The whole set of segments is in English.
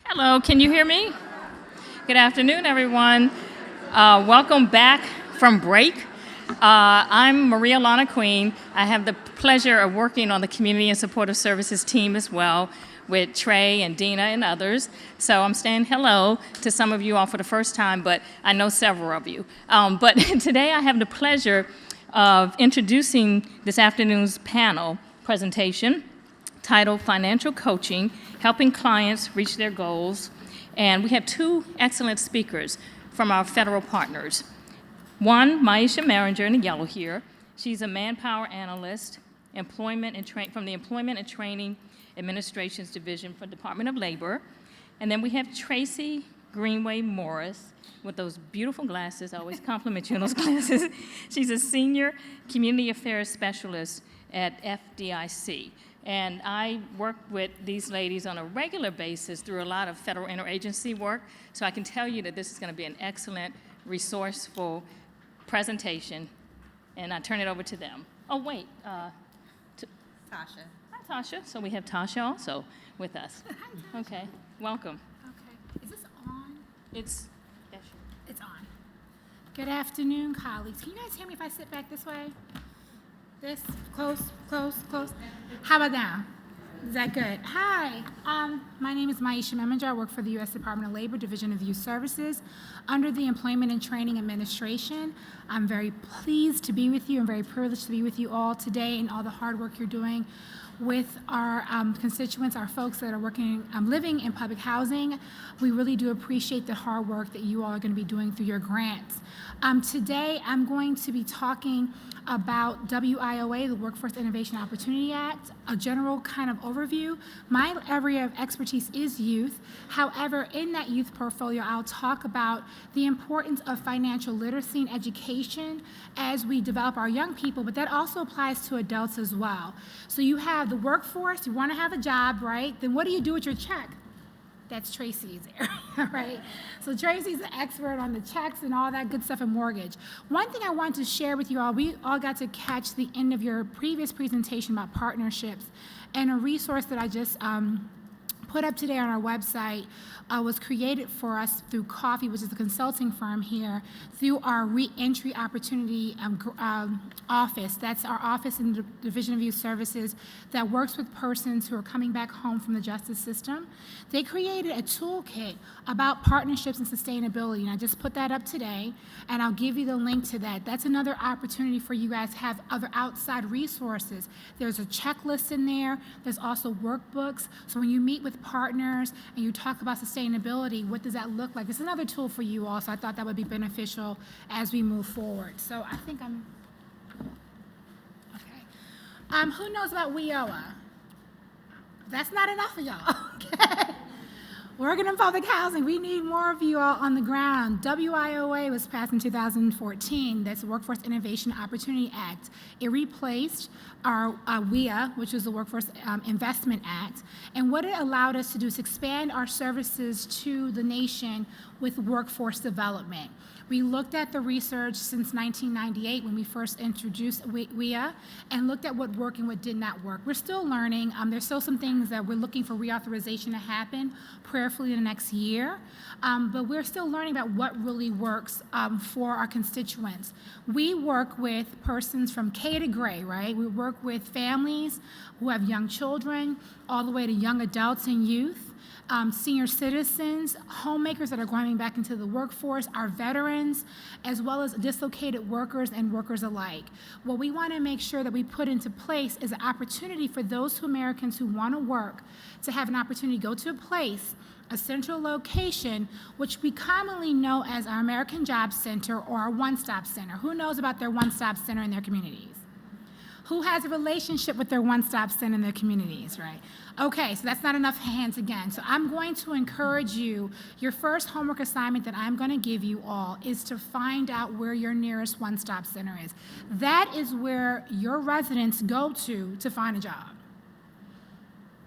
Hello, can you hear me? Good afternoon, everyone. Welcome back from break. I'm Maria Lana Queen. I have the pleasure of working on the Community and Supportive Services team as well with Trey and Dina and others. So I'm saying hello to some of you all for the first time, but I know several of you. But today I have the pleasure of introducing this afternoon's panel presentation titled Financial Coaching, Helping Clients Reach Their Goals. And we have two excellent speakers from our federal partners. One, Maisha Maringer in the yellow here. She's a manpower analyst from the Employment and Training Administration's Division for Department of Labor. And then we have Tracy Greenway Morris with those beautiful glasses. I always compliment you on those glasses. She's a senior community affairs specialist at FDIC. And I work with these ladies on a regular basis through a lot of federal interagency work, so I can tell you that this is going to be an excellent, resourceful presentation, and I turn it over to them. Oh, wait. Tasha. Hi, Tasha. So we have Tasha also with us. Hi, Tasha. Okay, welcome. Okay. Is this on? It's on. Good afternoon, colleagues. Can you guys hear me if I sit back this way? This? Close, close, close. How about now? Is that good? Hi, my name is Maisha Maringer. I work for the U.S. Department of Labor, Division of Youth Services, under the Employment and Training Administration. I'm very pleased to be with you and very privileged to be with you all today and all the hard work you're doing with our constituents, our folks that are living in public housing. We really do appreciate the hard work that you all are going to be doing through your grants. Today, I'm going to be talking about WIOA, the Workforce Innovation Opportunity Act, a general kind of overview. My area of expertise is youth. However, in that youth portfolio, I'll talk about the importance of financial literacy and education as we develop our young people, but that also applies to adults as well. So you have the workforce, you want to have a job, right? Then what do you do with your check? That's Tracy's area, right? So Tracy's an expert on the checks and all that good stuff in mortgage. One thing I want to share with you all, we all got to catch the end of your previous presentation about partnerships, and a resource that I just put up today on our website was created for us through Coffee, which is a consulting firm here, through our Reentry Opportunity office. That's our office in the Division of Youth Services that works with persons who are coming back home from the justice system. They created a toolkit about partnerships and sustainability, and I just put that up today, and I'll give you the link to that. That's another opportunity for you guys to have other outside resources. There's a checklist in there. There's also workbooks. So when you meet with partners and you talk about sustainability, what does that look like? It's another tool for you all, so I thought that would be beneficial as we move forward. So I think I'm, okay. Who knows about WIOA? That's not enough of y'all, okay? Working in public housing, we need more of you all on the ground. WIOA was passed in 2014. That's the Workforce Innovation Opportunity Act. It replaced our WIA, which was the Workforce Investment Act. And what it allowed us to do is expand our services to the nation with workforce development. We looked at the research since 1998 when we first introduced WIA and looked at what worked and what did not work. We're still learning. There's still some things that we're looking for reauthorization to happen prayerfully in the next year, but we're still learning about what really works for our constituents. We work with persons from K to gray, right? We work with families who have young children, all the way to young adults and youth. Senior citizens, homemakers that are going back into the workforce, our veterans, as well as dislocated workers and workers alike. What we want to make sure that we put into place is an opportunity for those Americans who want to work to have an opportunity to go to a place, a central location, which we commonly know as our American Job Center or our one-stop center. Who knows about their one-stop center in their communities? Who has a relationship with their one-stop center in their communities, right? Okay, so that's not enough hands again. So I'm going to encourage you, your first homework assignment that I'm going to give you all is to find out where your nearest one-stop center is. That is where your residents go to find a job.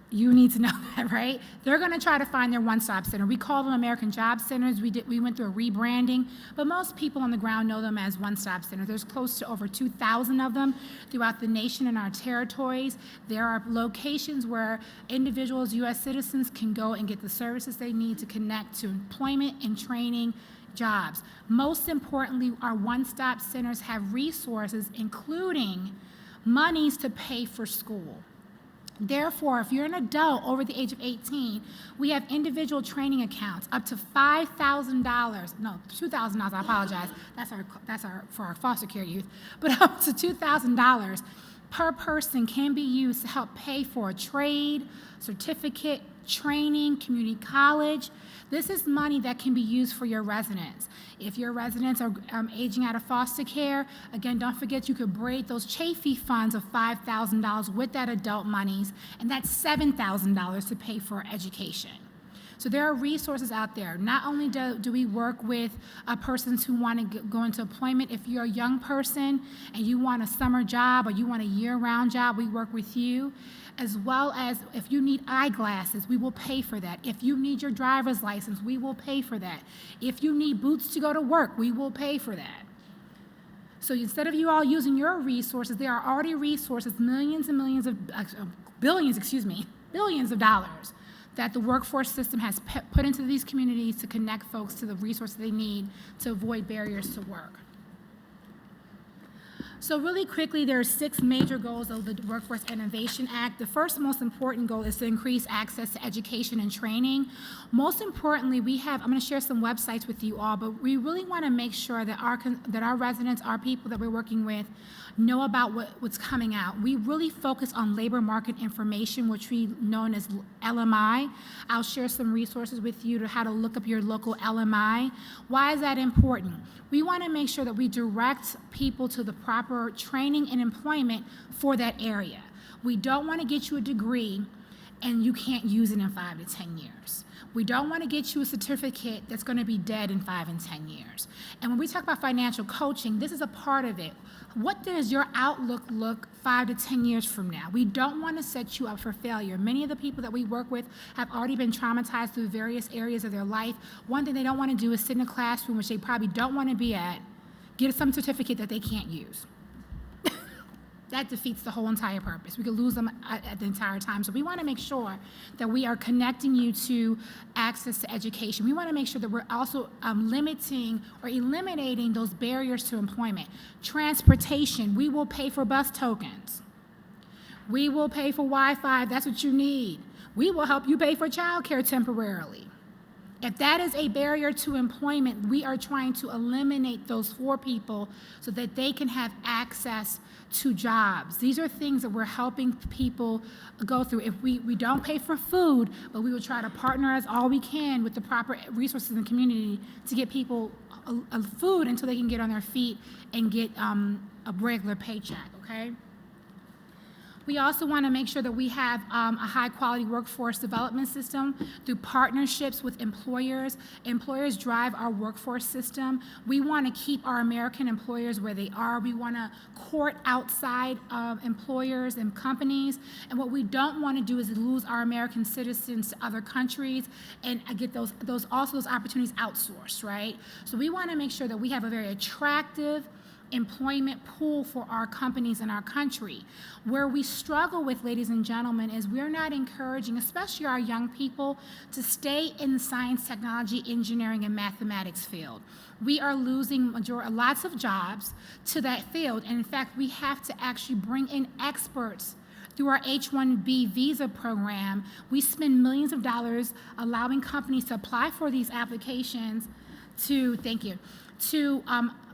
You need to know that, right? They're going to try to find their one-stop center. We call them American Job Centers. We went through a rebranding, but most people on the ground know them as one-stop centers. There's close to over 2,000 of them throughout the nation and our territories. There are locations where individuals, U.S. citizens, can go and get the services they need to connect to employment and training, jobs. Most importantly, our one-stop centers have resources, including monies to pay for school. Therefore, if you're an adult over the age of 18, we have individual training accounts up to $5,000, no, $2,000, I apologize, that's our for our foster care youth, but up to $2,000 per person can be used to help pay for a trade, certificate, training, community college. This is money that can be used for your residents. If your residents are aging out of foster care, again, don't forget you could braid those Chafee funds of $5,000 with that adult monies, and that's $7,000 to pay for education. So there are resources out there. Not only do we work with persons who want to go into employment, if you're a young person and you want a summer job or you want a year-round job, we work with you. As well as if you need eyeglasses, we will pay for that. If you need your driver's license, we will pay for that. If you need boots to go to work, we will pay for that. So instead of you all using your resources, there are already resources, millions and millions of, billions of dollars that the workforce system has put into these communities to connect folks to the resources they need to avoid barriers to work. So really quickly, there are 6 major goals of the Workforce Innovation Act. The first most important goal is to increase access to education and training. Most importantly, I'm going to share some websites with you all, but we really want to make sure that our residents, our people that we're working with, know about what's coming out. We really focus on labor market information, which we know as LMI. I'll share some resources with you to how to look up your local LMI. Why is that important? We want to make sure that we direct people to the proper training and employment for that area. We don't want to get you a degree and you can't use it in 5 to 10 years. We don't want to get you a certificate that's going to be dead in 5 and 10 years. And when we talk about financial coaching, this is a part of it. What does your outlook look 5 to 10 years from now? We don't want to set you up for failure. Many of the people that we work with have already been traumatized through various areas of their life. One thing they don't want to do is sit in a classroom, which they probably don't want to be at, get some certificate that they can't use. That defeats the whole entire purpose. We could lose them at the entire time. So we want to make sure that we are connecting you to access to education. We want to make sure that we're also limiting or eliminating those barriers to employment. Transportation, we will pay for bus tokens. We will pay for Wi-Fi, if that's what you need. We will help you pay for childcare temporarily. If that is a barrier to employment, we are trying to eliminate those for people so that they can have access to jobs. These are things that we're helping people go through. If we don't pay for food, but we will try to partner as all we can with the proper resources in the community to get people food until they can get on their feet and get a regular paycheck, okay? We also want to make sure that we have a high-quality workforce development system through partnerships with employers. Employers drive our workforce system. We want to keep our American employers where they are. We want to court outside employers and companies. And what we don't want to do is lose our American citizens to other countries and get those opportunities outsourced, right? So we want to make sure that we have a very attractive employment pool for our companies in our country. Where we struggle with, ladies and gentlemen, is we're not encouraging, especially our young people, to stay in the science, technology, engineering, and mathematics field. We are losing lots of jobs to that field, and in fact, we have to actually bring in experts through our H-1B visa program. We spend millions of dollars allowing companies to apply for these applications to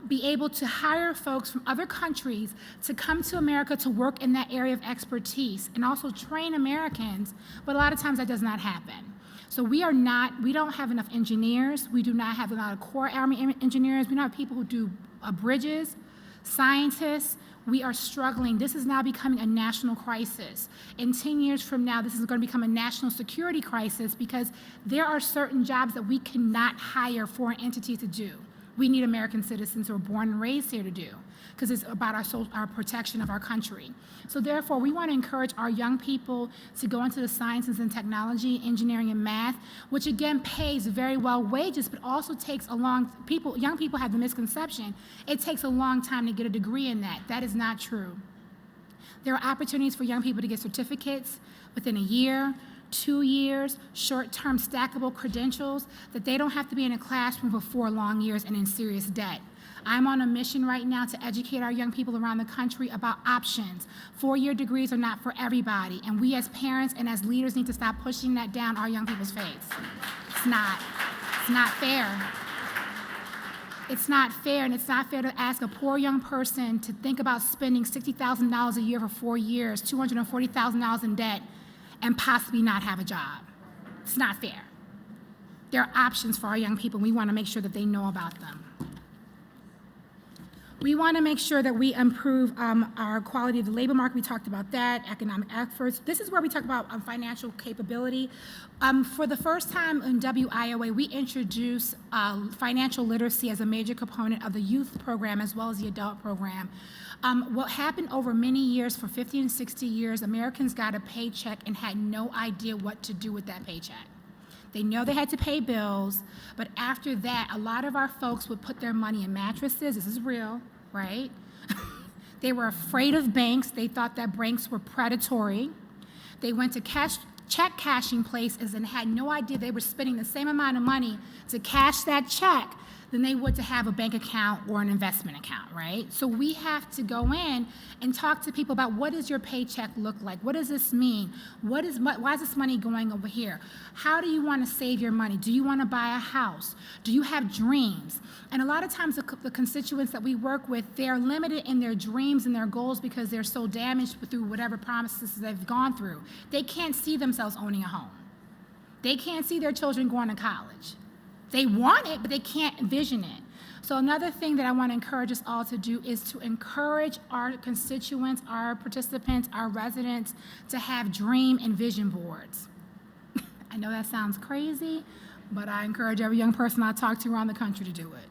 be able to hire folks from other countries to come to America to work in that area of expertise and also train Americans, but a lot of times that does not happen. So we don't have enough engineers. We do not have a lot of core Army engineers. We don't have people who do bridges, scientists. We are struggling. This is now becoming a national crisis. In 10 years from now, this is going to become a national security crisis because there are certain jobs that we cannot hire foreign entities to do. we need American citizens who are born and raised here to do, because it's about our protection of our country. So therefore, we want to encourage our young people to go into the sciences and technology, engineering and math, which again pays very well wages, but also takes a long, young people have the misconception, it takes a long time to get a degree in that. That is not true. There are opportunities for young people to get certificates within a year, 2 years, short-term stackable credentials that they don't have to be in a classroom for 4 long years and in serious debt. I'm on a mission right now to educate our young people around the country about options. 4-year degrees are not for everybody, and we as parents and as leaders need to stop pushing that down our young people's face. It's not fair. It's not fair, and it's not fair to ask a poor young person to think about spending $60,000 a year for 4 years, $240,000 in debt, and possibly not have a job. It's not fair. There are options for our young people, and we want to make sure that they know about them. We want to make sure that we improve our quality of the labor market. We talked about that, economic efforts. This is where we talk about financial capability. For the first time in WIOA, we introduced financial literacy as a major component of the youth program as well as the adult program. What happened over many years, for 50 and 60 years, Americans got a paycheck and had no idea what to do with that paycheck. They know they had to pay bills, but after that, a lot of our folks would put their money in mattresses. This is real, right? They were afraid of banks. They thought that banks were predatory. They went to check cashing places and had no idea they were spending the same amount of money to cash that check than they would to have a bank account or an investment account, right? So we have to go in and talk to people about, what does your paycheck look like? What does this mean? Why is this money going over here? How do you want to save your money? Do you want to buy a house? Do you have dreams? And a lot of times the constituents that we work with, they're limited in their dreams and their goals because they're so damaged through whatever promises they've gone through. They can't see themselves owning a home. They can't see their children going to college. They want it, but they can't envision it. So another thing that I want to encourage us all to do is to encourage our constituents, our participants, our residents to have dream and vision boards. I know that sounds crazy, but I encourage every young person I talk to around the country to do it.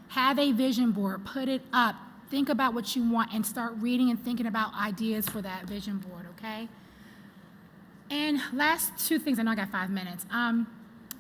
Have a vision board, put it up, think about what you want, and start reading and thinking about ideas for that vision board, okay? And last 2 things, I know I got 5 minutes.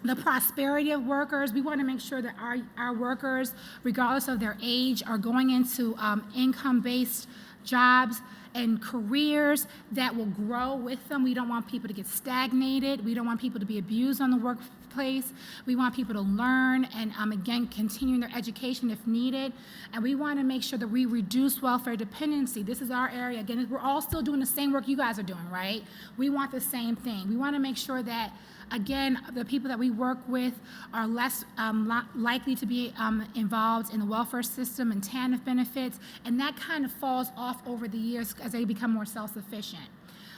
The prosperity of workers. We want to make sure that our workers, regardless of their age, are going into income-based jobs and careers that will grow with them. We don't want people to get stagnated. We don't want people to be abused on the workplace. We want people to learn and, again, continue their education if needed. And we want to make sure that we reduce welfare dependency. This is our area. Again, we're all still doing the same work you guys are doing, right? We want the same thing. We want to make sure that, again, the people that we work with are less likely to be involved in the welfare system and TANF benefits, and that kind of falls off over the years as they become more self-sufficient.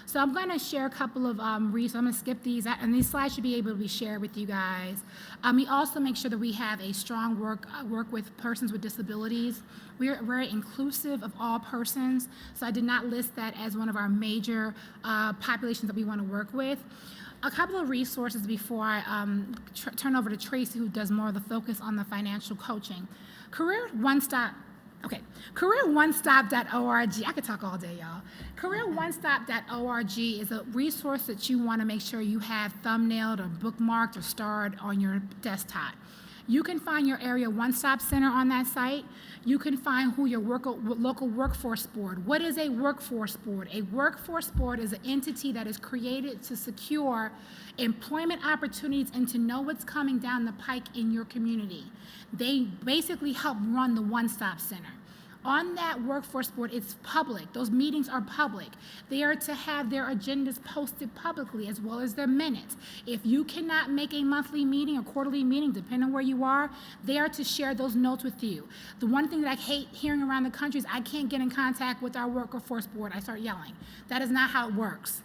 So I'm going to share a couple of resources. I'm going to skip these, and these slides should be able to be shared with you guys. We also make sure that we have a strong work with persons with disabilities. We're very inclusive of all persons, so I did not list that as one of our major populations that we want to work with. A couple of resources before I turn over to Tracy, who does more of the focus on the financial coaching. CareerOneStop.org. I could talk all day, y'all. CareerOneStop.org is a resource that you want to make sure you have thumbnailed or bookmarked or starred on your desktop. You can find your area one-stop center on that site. You can find who your local workforce board. What is a workforce board? A workforce board is an entity that is created to secure employment opportunities and to know what's coming down the pike in your community. They basically help run the one-stop center. On that workforce board, it's public. Those meetings are public. They are to have their agendas posted publicly as well as their minutes. If you cannot make a monthly meeting or quarterly meeting, depending on where you are, they are to share those notes with you. The one thing that I hate hearing around the country is I can't get in contact with our workforce board. I start yelling. That is not how it works.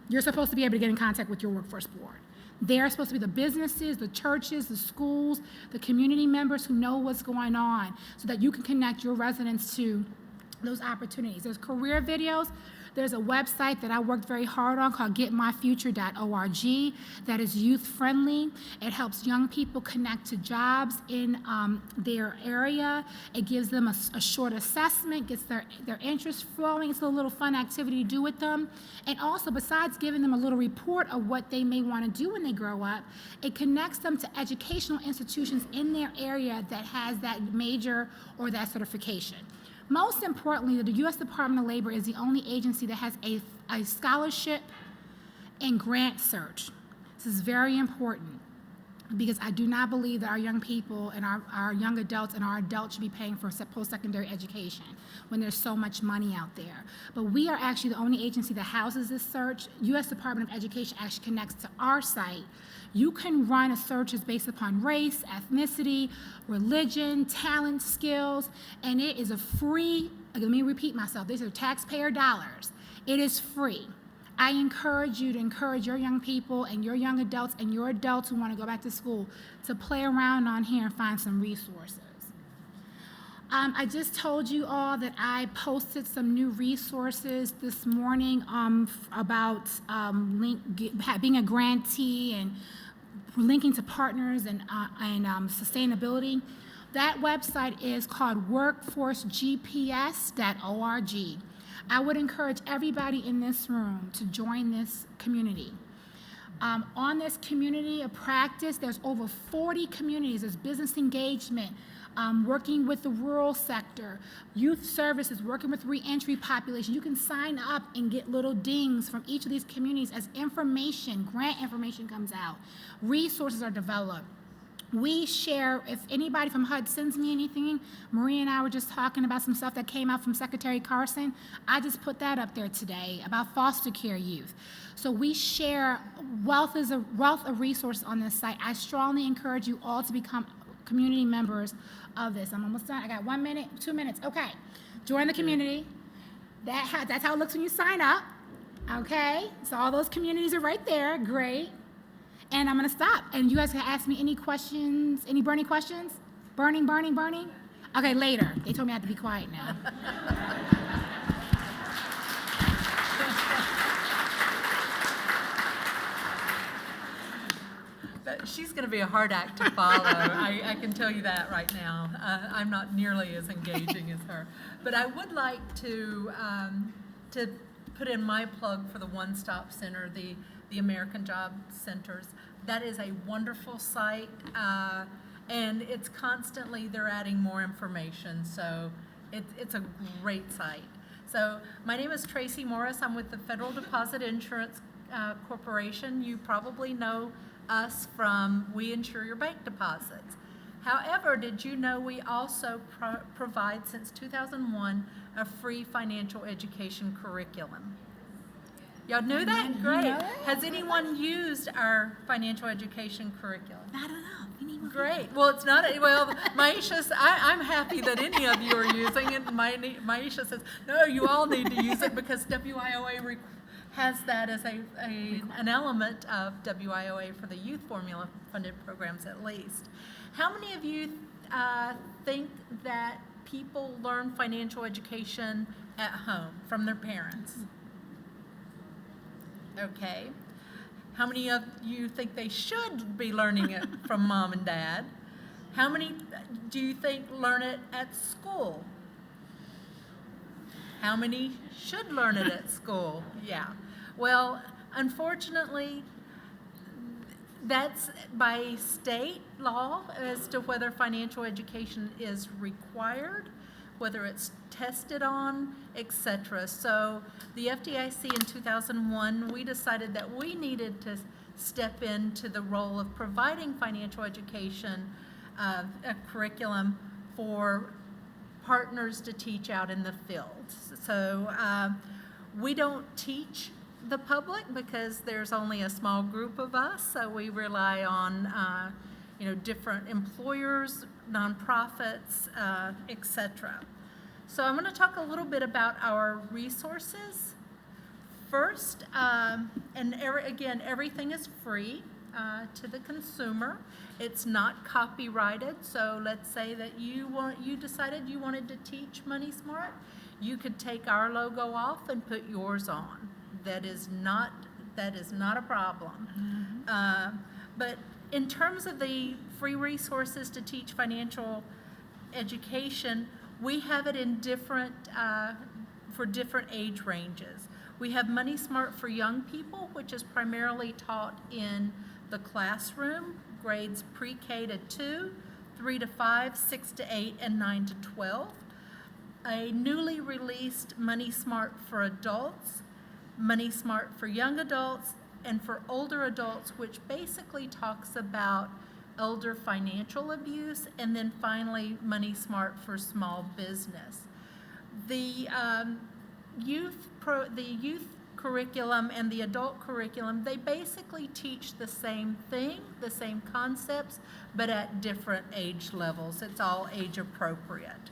You're supposed to be able to get in contact with your workforce board. They're supposed to be the businesses, the churches, the schools, the community members who know what's going on so that you can connect your residents to those opportunities. There's career videos. There's a website that I worked very hard on called getmyfuture.org that is youth-friendly. It helps young people connect to jobs in their area. It gives them a short assessment, gets their interest flowing. It's a little fun activity to do with them. And also, besides giving them a little report of what they may want to do when they grow up, it connects them to educational institutions in their area that has that major or that certification. Most importantly, the U.S. Department of Labor is the only agency that has a scholarship and grant search. This is very important because I do not believe that our young people and our young adults and our adults should be paying for post-secondary education when there's so much money out there. But we are actually the only agency that houses this search. U.S. Department of Education actually connects to our site. You can run a search based upon race, ethnicity, religion, talent, skills, and it is a free, let me repeat myself, these are taxpayer dollars. It is free. I encourage you to encourage your young people and your young adults and your adults who want to go back to school to play around on here and find some resources. I just told you all that I posted some new resources this morning about being a grantee and linking to partners and sustainability. That website is called workforcegps.org. I would encourage everybody in this room to join this community. On this community of practice, there's over 40 communities. There's business engagement, working with the rural sector, youth services, working with reentry population. You can sign up and get little dings from each of these communities as information, grant information comes out. Resources are developed. We share, if anybody from HUD sends me anything, Maria and I were just talking about some stuff that came out from Secretary Carson. I just put that up there today about foster care youth. So we share wealth of resources on this site. I strongly encourage you all to become community members of this. I'm almost done. I got 1 minute, 2 minutes. Okay. Join the community. That's how it looks when you sign up. Okay. So all those communities are right there. Great. And I'm going to stop. And you guys can ask me any questions, any burning questions? Burning? Okay, later. They told me I had to be quiet now. She's going to be a hard act to follow. I can tell you that right now. I'm not nearly as engaging as her. But I would like to put in my plug for the One Stop Center, the American Job Centers. That is a wonderful site, and it's constantly, they're adding more information, so it's a great site. So my name is Tracy Morris. I'm with the Federal Deposit Insurance Corporation. You probably know us from We Insure Your Bank Deposits. However, did you know we also provide, since 2001, a free financial education curriculum? Y'all knew that? Great. Has anyone used our financial education curriculum? I don't know. Great. Well, it's not, Maisha, I'm happy that any of you are using it. Maisha says, no, you all need to use it because WIOA has that as an element of WIOA for the youth formula funded programs at least. How many of you think that people learn financial education at home from their parents? Okay. How many of you think they should be learning it from mom and dad? How many do you think learn it at school? How many should learn it at school? Yeah. Well, unfortunately, that's by state law as to whether financial education is required, whether it's tested on, etc. So the FDIC in 2001, we decided that we needed to step into the role of providing financial education, a curriculum for partners to teach out in the field. So we don't teach the public because there's only a small group of us, so we rely on different employers, nonprofits, etc. So I'm going to talk a little bit about our resources. First, again, everything is free to the consumer. It's not copyrighted. So let's say that you decided you wanted to teach Money Smart. You could take our logo off and put yours on. That is not a problem. But in terms of the free resources to teach financial education, we have it in different, for different age ranges. We have Money Smart for young people, which is primarily taught in the classroom, grades pre-K to 2, 3 to 5, 6 to 8, and 9 to 12. A newly released Money Smart for adults, Money Smart for young adults, and for older adults, which basically talks about elder financial abuse, and then finally Money Smart for small business. The youth curriculum and the adult curriculum, they basically teach the same thing, the same concepts, but at different age levels. It's all age appropriate.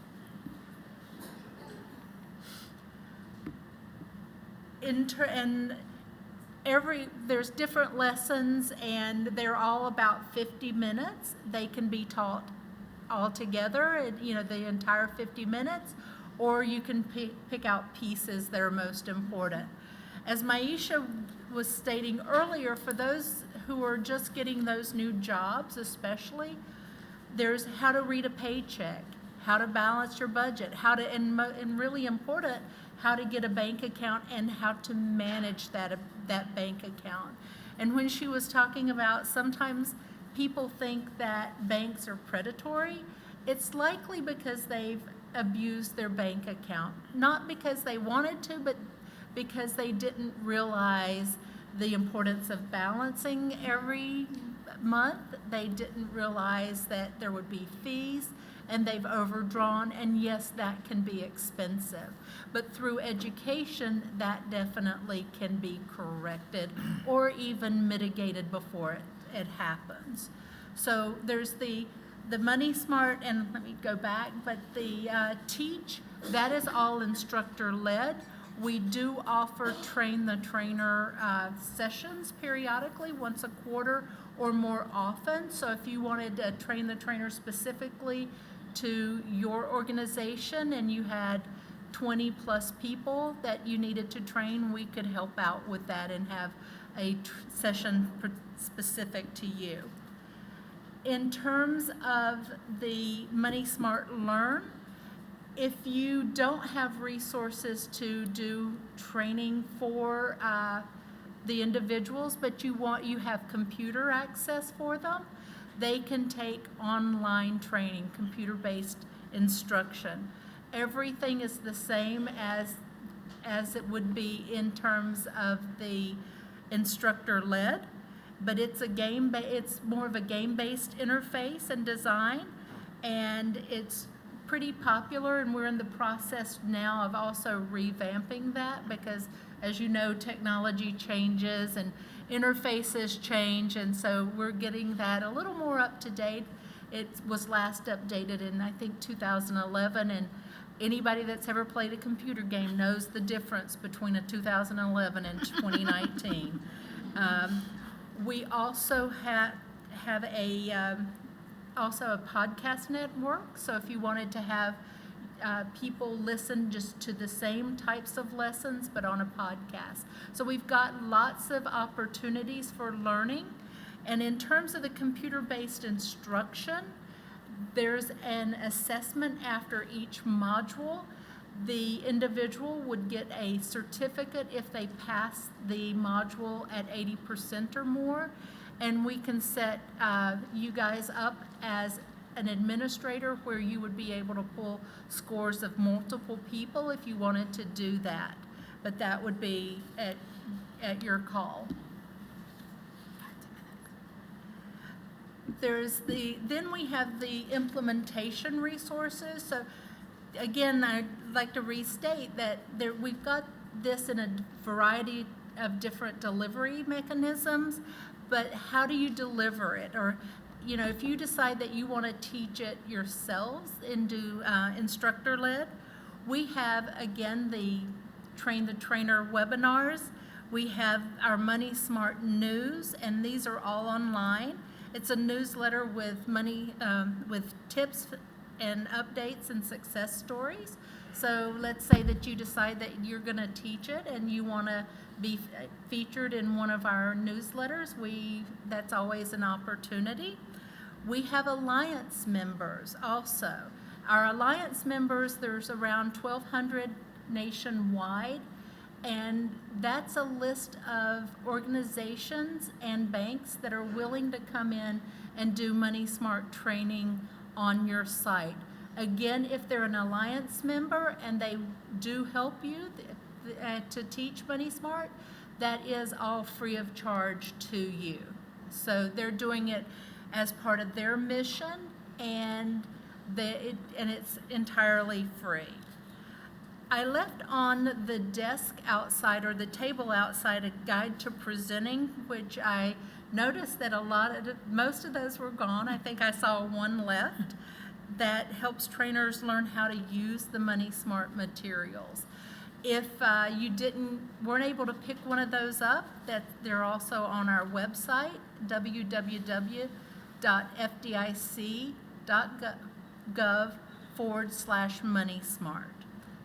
There's different lessons, and they're all about 50 minutes. They can be taught all together, the entire 50 minutes, or you can pick out pieces that are most important. As Maisha was stating earlier, for those who are just getting those new jobs especially, there's how to read a paycheck, how to balance your budget, and really important, how to get a bank account and how to manage that bank account. And when she was talking about sometimes people think that banks are predatory, it's likely because they've abused their bank account. Not because they wanted to, but because they didn't realize the importance of balancing every month. They didn't realize that there would be fees, and they've overdrawn, and yes, that can be expensive. But through education, that definitely can be corrected or even mitigated before it happens. So there's the Money Smart, and let me go back, but the Teach, that is all instructor-led. We do offer Train the Trainer sessions periodically, once a quarter or more often. So if you wanted to train the trainer specifically to your organization and you had 20 plus people that you needed to train, we could help out with that and have a session specific to you. In terms of the Money Smart Learn, if you don't have resources to do training for the individuals, but you have computer access for them, they can take online training, computer-based instruction. Everything is the same as it would be in terms of the instructor-led, but it's more of a game-based interface and design, and it's pretty popular, and we're in the process now of also revamping that because, as you know, technology changes and interfaces change, and so we're getting that a little more up to date. It was last updated in, I think, 2011, and anybody that's ever played a computer game knows the difference between a 2011 and 2019. We also have a podcast network, so if you wanted to have people listen just to the same types of lessons but on a podcast. So we've got lots of opportunities for learning. And in terms of the computer-based instruction, there's an assessment after each module. The individual would get a certificate if they pass the module at 80% or more. And we can set you guys up as an administrator where you would be able to pull scores of multiple people if you wanted to do that. But that would be at your call. Then we have the implementation resources. So again, I'd like to restate that we've got this in a variety of different delivery mechanisms, but how do you deliver it? Or, if you decide that you want to teach it yourselves and do instructor-led, we have, again, the Train the Trainer webinars. We have our Money Smart News, and these are all online. It's a newsletter with with tips and updates and success stories. So let's say that you decide that you're going to teach it and you want to be featured in one of our newsletters. That's always an opportunity. We have alliance members also. Our alliance members, there's around 1,200 nationwide, and that's a list of organizations and banks that are willing to come in and do Money Smart training on your site. Again, if they're an alliance member and they do help you to teach Money Smart, that is all free of charge to you. So they're doing it as part of their mission, and it's entirely free. I left on the desk outside, or the table outside, a guide to presenting, which I noticed that most of those were gone. I think I saw one left that helps trainers learn how to use the Money Smart materials. If you weren't able to pick one of those up, they're also on our website, www.fdic.gov/MoneySmart.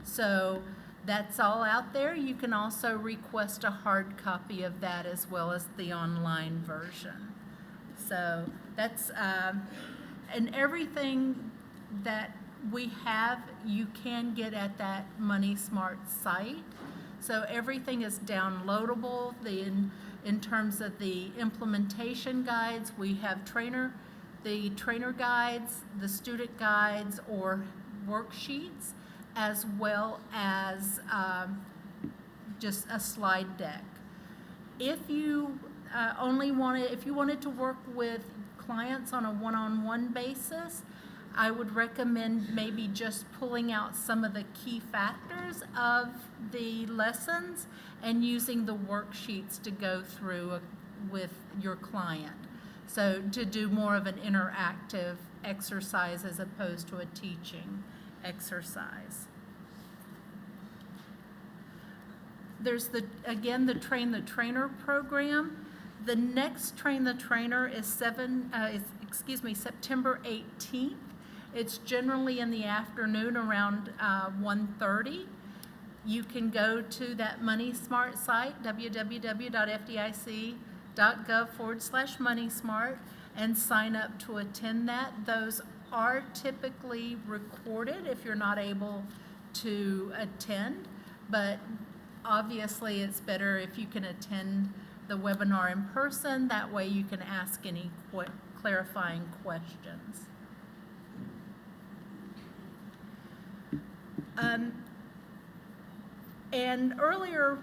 So that's all out there. You can also request a hard copy of that as well as the online version. So that's, and everything that we have, you can get at that Money Smart site. So everything is downloadable. In terms of the implementation guides, we have the trainer guides, the student guides, or worksheets, as well as just a slide deck. If you wanted to work with clients on a one-on-one basis, I would recommend maybe just pulling out some of the key factors of the lessons and using the worksheets to go through with your client. So to do more of an interactive exercise as opposed to a teaching exercise. There's the Train the Trainer program. The next Train the Trainer is September 18th. It's generally in the afternoon around 1:30. You can go to that Money Smart site, www.fdic.gov/MoneySmart, and sign up to attend that. Those are typically recorded if you're not able to attend, but obviously it's better if you can attend the webinar in person. That way you can ask any clarifying questions. And earlier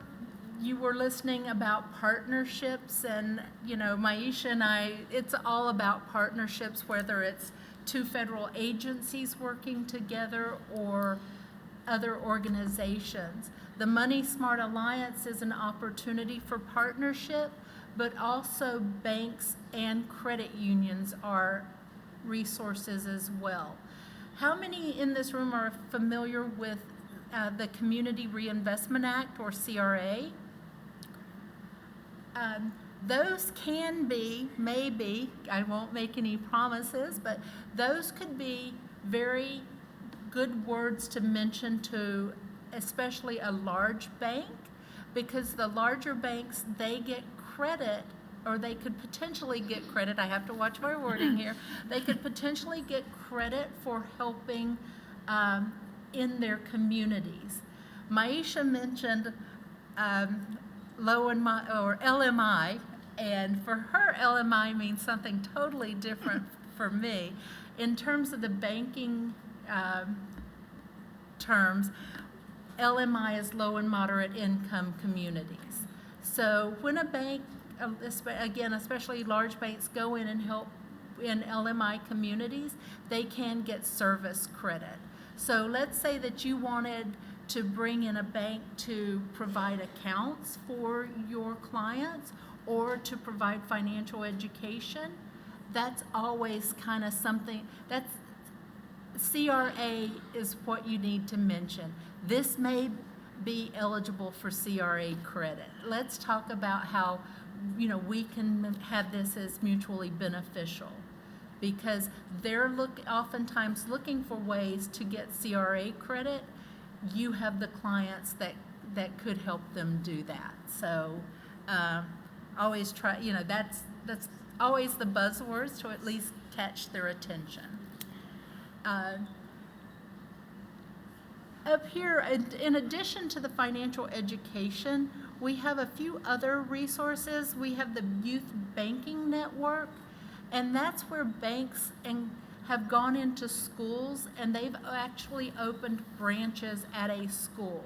you were listening about partnerships, and Maisha and I, it's all about partnerships, whether it's two federal agencies working together or other organizations. The Money Smart Alliance is an opportunity for partnership, but also banks and credit unions are resources as well. How many in this room are familiar with the Community Reinvestment Act, or CRA? Those can be, maybe, I won't make any promises, but those could be very good words to mention to especially a large bank, because the larger banks, they get credit, or they could potentially get credit. I have to watch my wording here. They could potentially get credit for helping in their communities. Maisha mentioned LMI, and for her, LMI means something totally different for me. In terms of the banking terms, LMI is low and moderate income communities. So when a bank, again, especially large banks, go in and help in LMI communities, they can get service credit. So let's say that you wanted to bring in a bank to provide accounts for your clients or to provide financial education. That's always kind of something, that's CRA is what you need to mention. This may be eligible for CRA credit. Let's talk about how we can have this as mutually beneficial, because they're oftentimes looking for ways to get CRA credit, you have the clients that could help them do that. So always try, that's always the buzzwords to at least catch their attention. Up here, in addition to the financial education, we have a few other resources. We have the Youth Banking Network, and that's where banks have gone into schools, and they've actually opened branches at a school.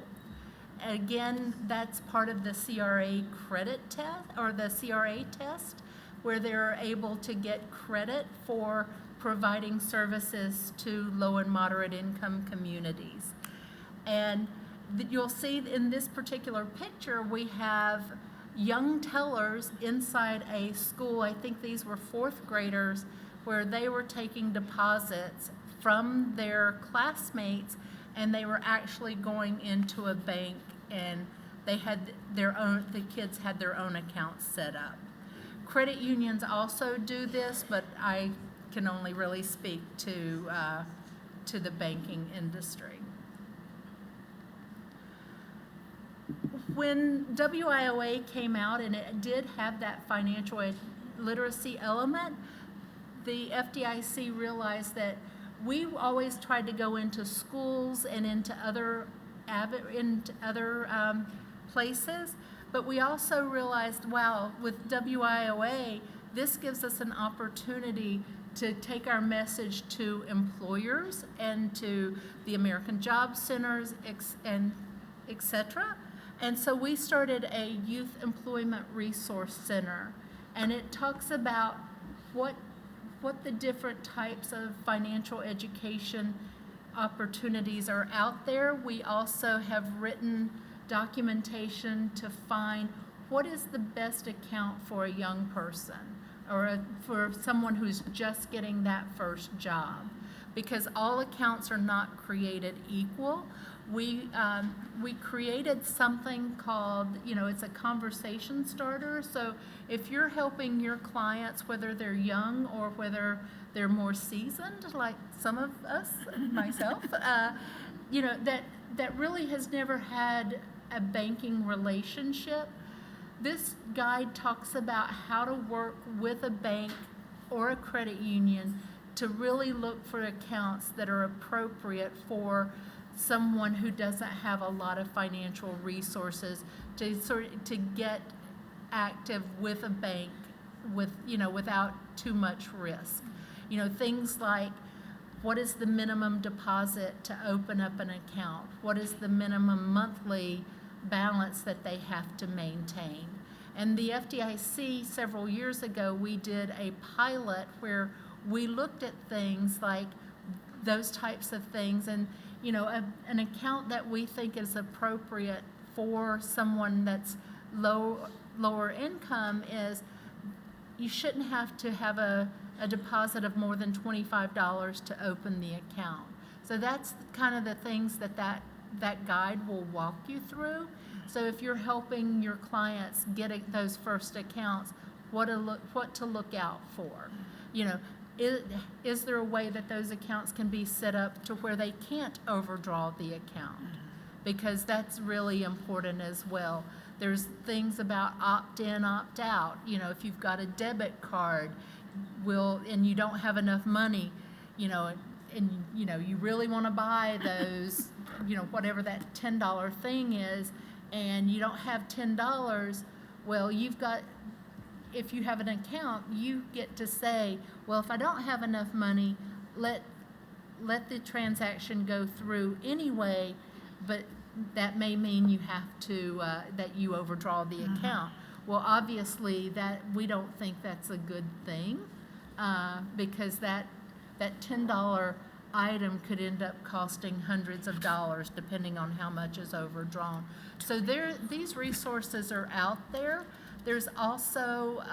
Again, that's part of the CRA credit test, or the CRA test, where they're able to get credit for providing services to low and moderate income communities. And you'll see in this particular picture, we have young tellers inside a school. I think these were fourth graders, where they were taking deposits from their classmates, and they were actually going into a bank, and they had the kids had their own accounts set up. Credit unions also do this, but I can only really speak to the banking industry. When WIOA came out, and it did have that financial literacy element, the FDIC realized that we always tried to go into schools and into other places, but we also realized, wow, with WIOA, this gives us an opportunity to take our message to employers and to the American Job Centers, and et cetera. And so we started a Youth Employment Resource Center, and it talks about what the different types of financial education opportunities are out there. We also have written documentation to find what is the best account for a young person, or for someone who's just getting that first job, because all accounts are not created equal. We created something called, it's a conversation starter. So if you're helping your clients, whether they're young or whether they're more seasoned, like some of us, myself, that really has never had a banking relationship, this guide talks about how to work with a bank or a credit union to really look for accounts that are appropriate for someone who doesn't have a lot of financial resources to get active with a bank without too much risk. Things like, what is the minimum deposit to open up an account? What is the minimum monthly balance that they have to maintain? And the FDIC, several years ago, we did a pilot where we looked at things like those types of things, and an account that we think is appropriate for someone that's lower income is, you shouldn't have to have a deposit of more than $25 to open the account. So that's kind of the things that guide will walk you through. So if you're helping your clients get those first accounts, what to look out for. Is there a way that those accounts can be set up to where they can't overdraw the account? Because that's really important as well. There's things about opt-in, opt-out. If you've got a debit card, and you don't have enough money, and you really want to buy those, whatever that $10 thing is, and you don't have $10, well, if you have an account, you get to say, well, if I don't have enough money, let the transaction go through anyway, but that may mean you have to, that you overdraw the account. Well, obviously, we don't think that's a good thing, because that $10 item could end up costing hundreds of dollars depending on how much is overdrawn. So these resources are out there. There's also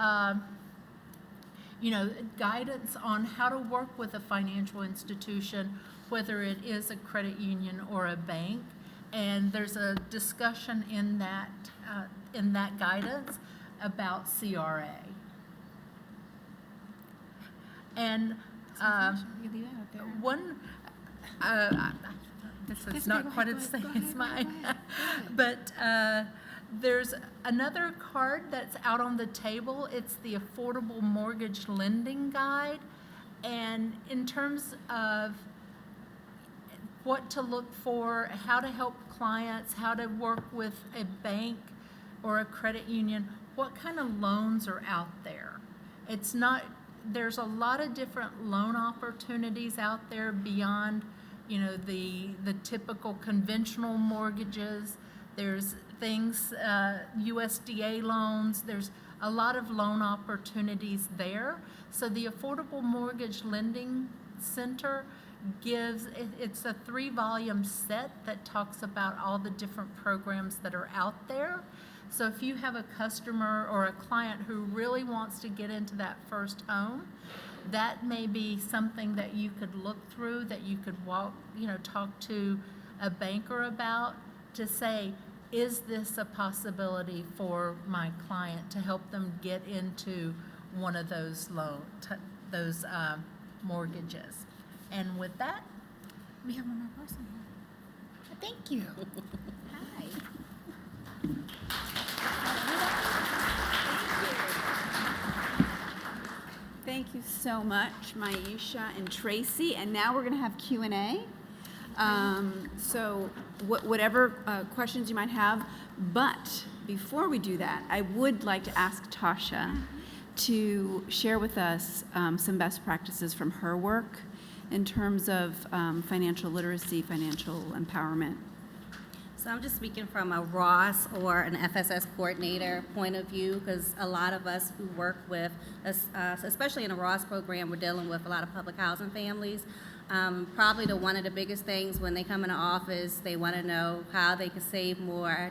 guidance on how to work with a financial institution, whether it is a credit union or a bank, and there's a discussion in that guidance about CRA. And This is That's not okay. quite Go as ahead, same go as ahead, mine. go ahead. But there's another card that's out on the table. It's the Affordable Mortgage Lending Guide. And in terms of what to look for, how to help clients, how to work with a bank or a credit union, what kind of loans are out there. It's not, there's a lot of different loan opportunities out there beyond, the typical conventional mortgages. There's things, USDA loans, there's a lot of loan opportunities there. So the Affordable Mortgage Lending Center it's a 3-volume set that talks about all the different programs that are out there. So if you have a customer or a client who really wants to get into that first home, that may be something that you could look through, that you could talk to a banker about to say, is this a possibility for my client to help them get into one of those mortgages? And with that, We have one more person here. Thank you. Hi. Thank you so much, Maisha and Tracy. And now we're going to have Q&A. So whatever questions you might have. But before we do that, I would like to ask Tasha to share with us some best practices from her work in terms of financial literacy, financial empowerment. So I'm just speaking from a Ross or an FSS coordinator point of view, because a lot of us who work with, especially in a Ross program, we're dealing with a lot of public housing families. Probably one of the biggest things when they come into office, they want to know how they can save more.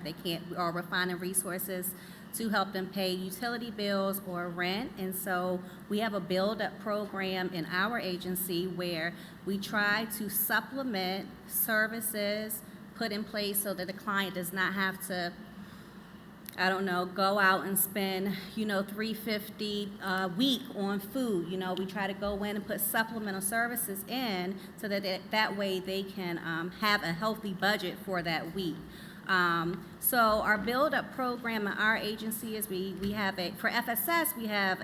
Or we're finding resources to help them pay utility bills or rent. And so we have a build-up program in our agency where we try to supplement services put in place so that the client does not have to, go out and spend, $350 a week on food. We try to go in and put supplemental services in so that way they can have a healthy budget for that week. So our build-up program in our agency is we have for FSS, we have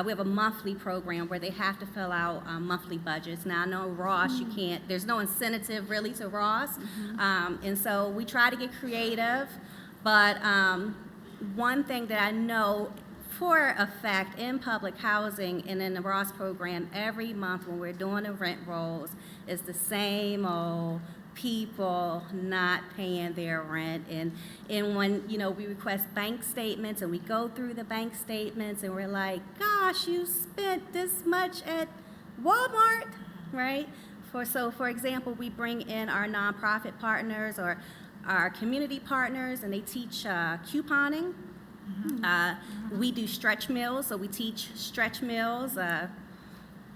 we have a monthly program where they have to fill out monthly budgets. Now I know Ross, there's no incentive really to Ross. And so we try to get creative, but one thing that I know for a fact in public housing and in the Ross program, every month when we're doing the rent rolls, is the same old people not paying their rent. And when we request bank statements and we go through the bank statements and we're like, gosh, you spent this much at Walmart, right? For example, we bring in our nonprofit partners or our community partners and they teach couponing. We do stretch meals, so we teach stretch meals.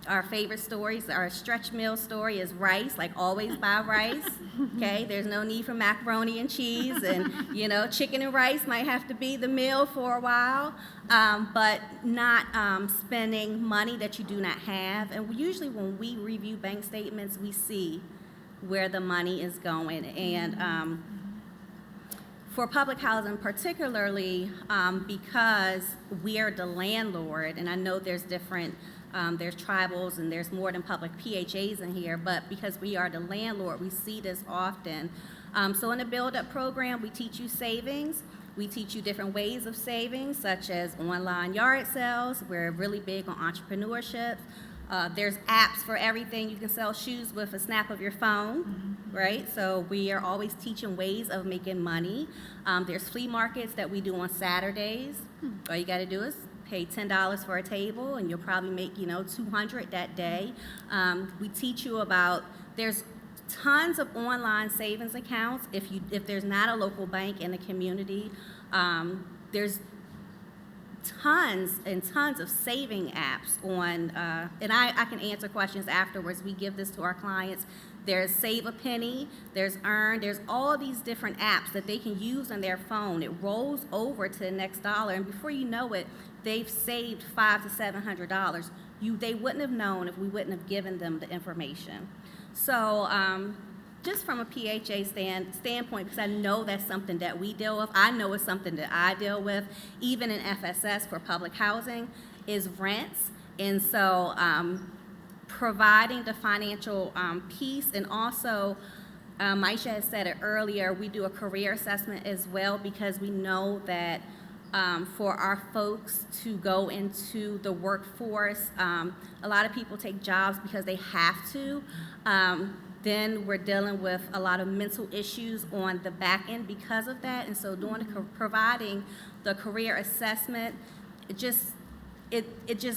Our favorite stories, our stretch meal story is rice, like always buy rice, okay? There's no need for macaroni and cheese, and, chicken and rice might have to be the meal for a while, but not spending money that you do not have. And usually when we review bank statements, we see where the money is going. And for public housing particularly, because we are the landlord, and I know there's different there's tribals and there's more than public PHAs in here, but because we are the landlord, we see this often. So in the build-up program, we teach you savings. We teach you different ways of saving, such as online yard sales. We're really big on entrepreneurship. There's apps for everything. You can sell shoes with a snap of your phone, right? So we are always teaching ways of making money. There's flea markets that we do on Saturdays. All you got to do is pay $10 for a table, and you'll probably make, $200 that day. We teach you about, there's tons of online savings accounts. If there's not a local bank in the community, there's tons and tons of saving apps on, and I can answer questions afterwards. We give this to our clients. There's Save a Penny, there's Earn, there's all these different apps that they can use on their phone. It rolls over to the next dollar, and before you know it, they've saved $500 to $700. They wouldn't have known if we wouldn't have given them the information. So just from a PHA standpoint, because I know that's something that we deal with. I know it's something that I deal with, even in FSS for public housing, is rents. And so providing the financial piece, and also Maisha has said it earlier, we do a career assessment as well, because we know that for our folks to go into the workforce, a lot of people take jobs because they have to. Then we're dealing with a lot of mental issues on the back end because of that. And so providing the career assessment, it just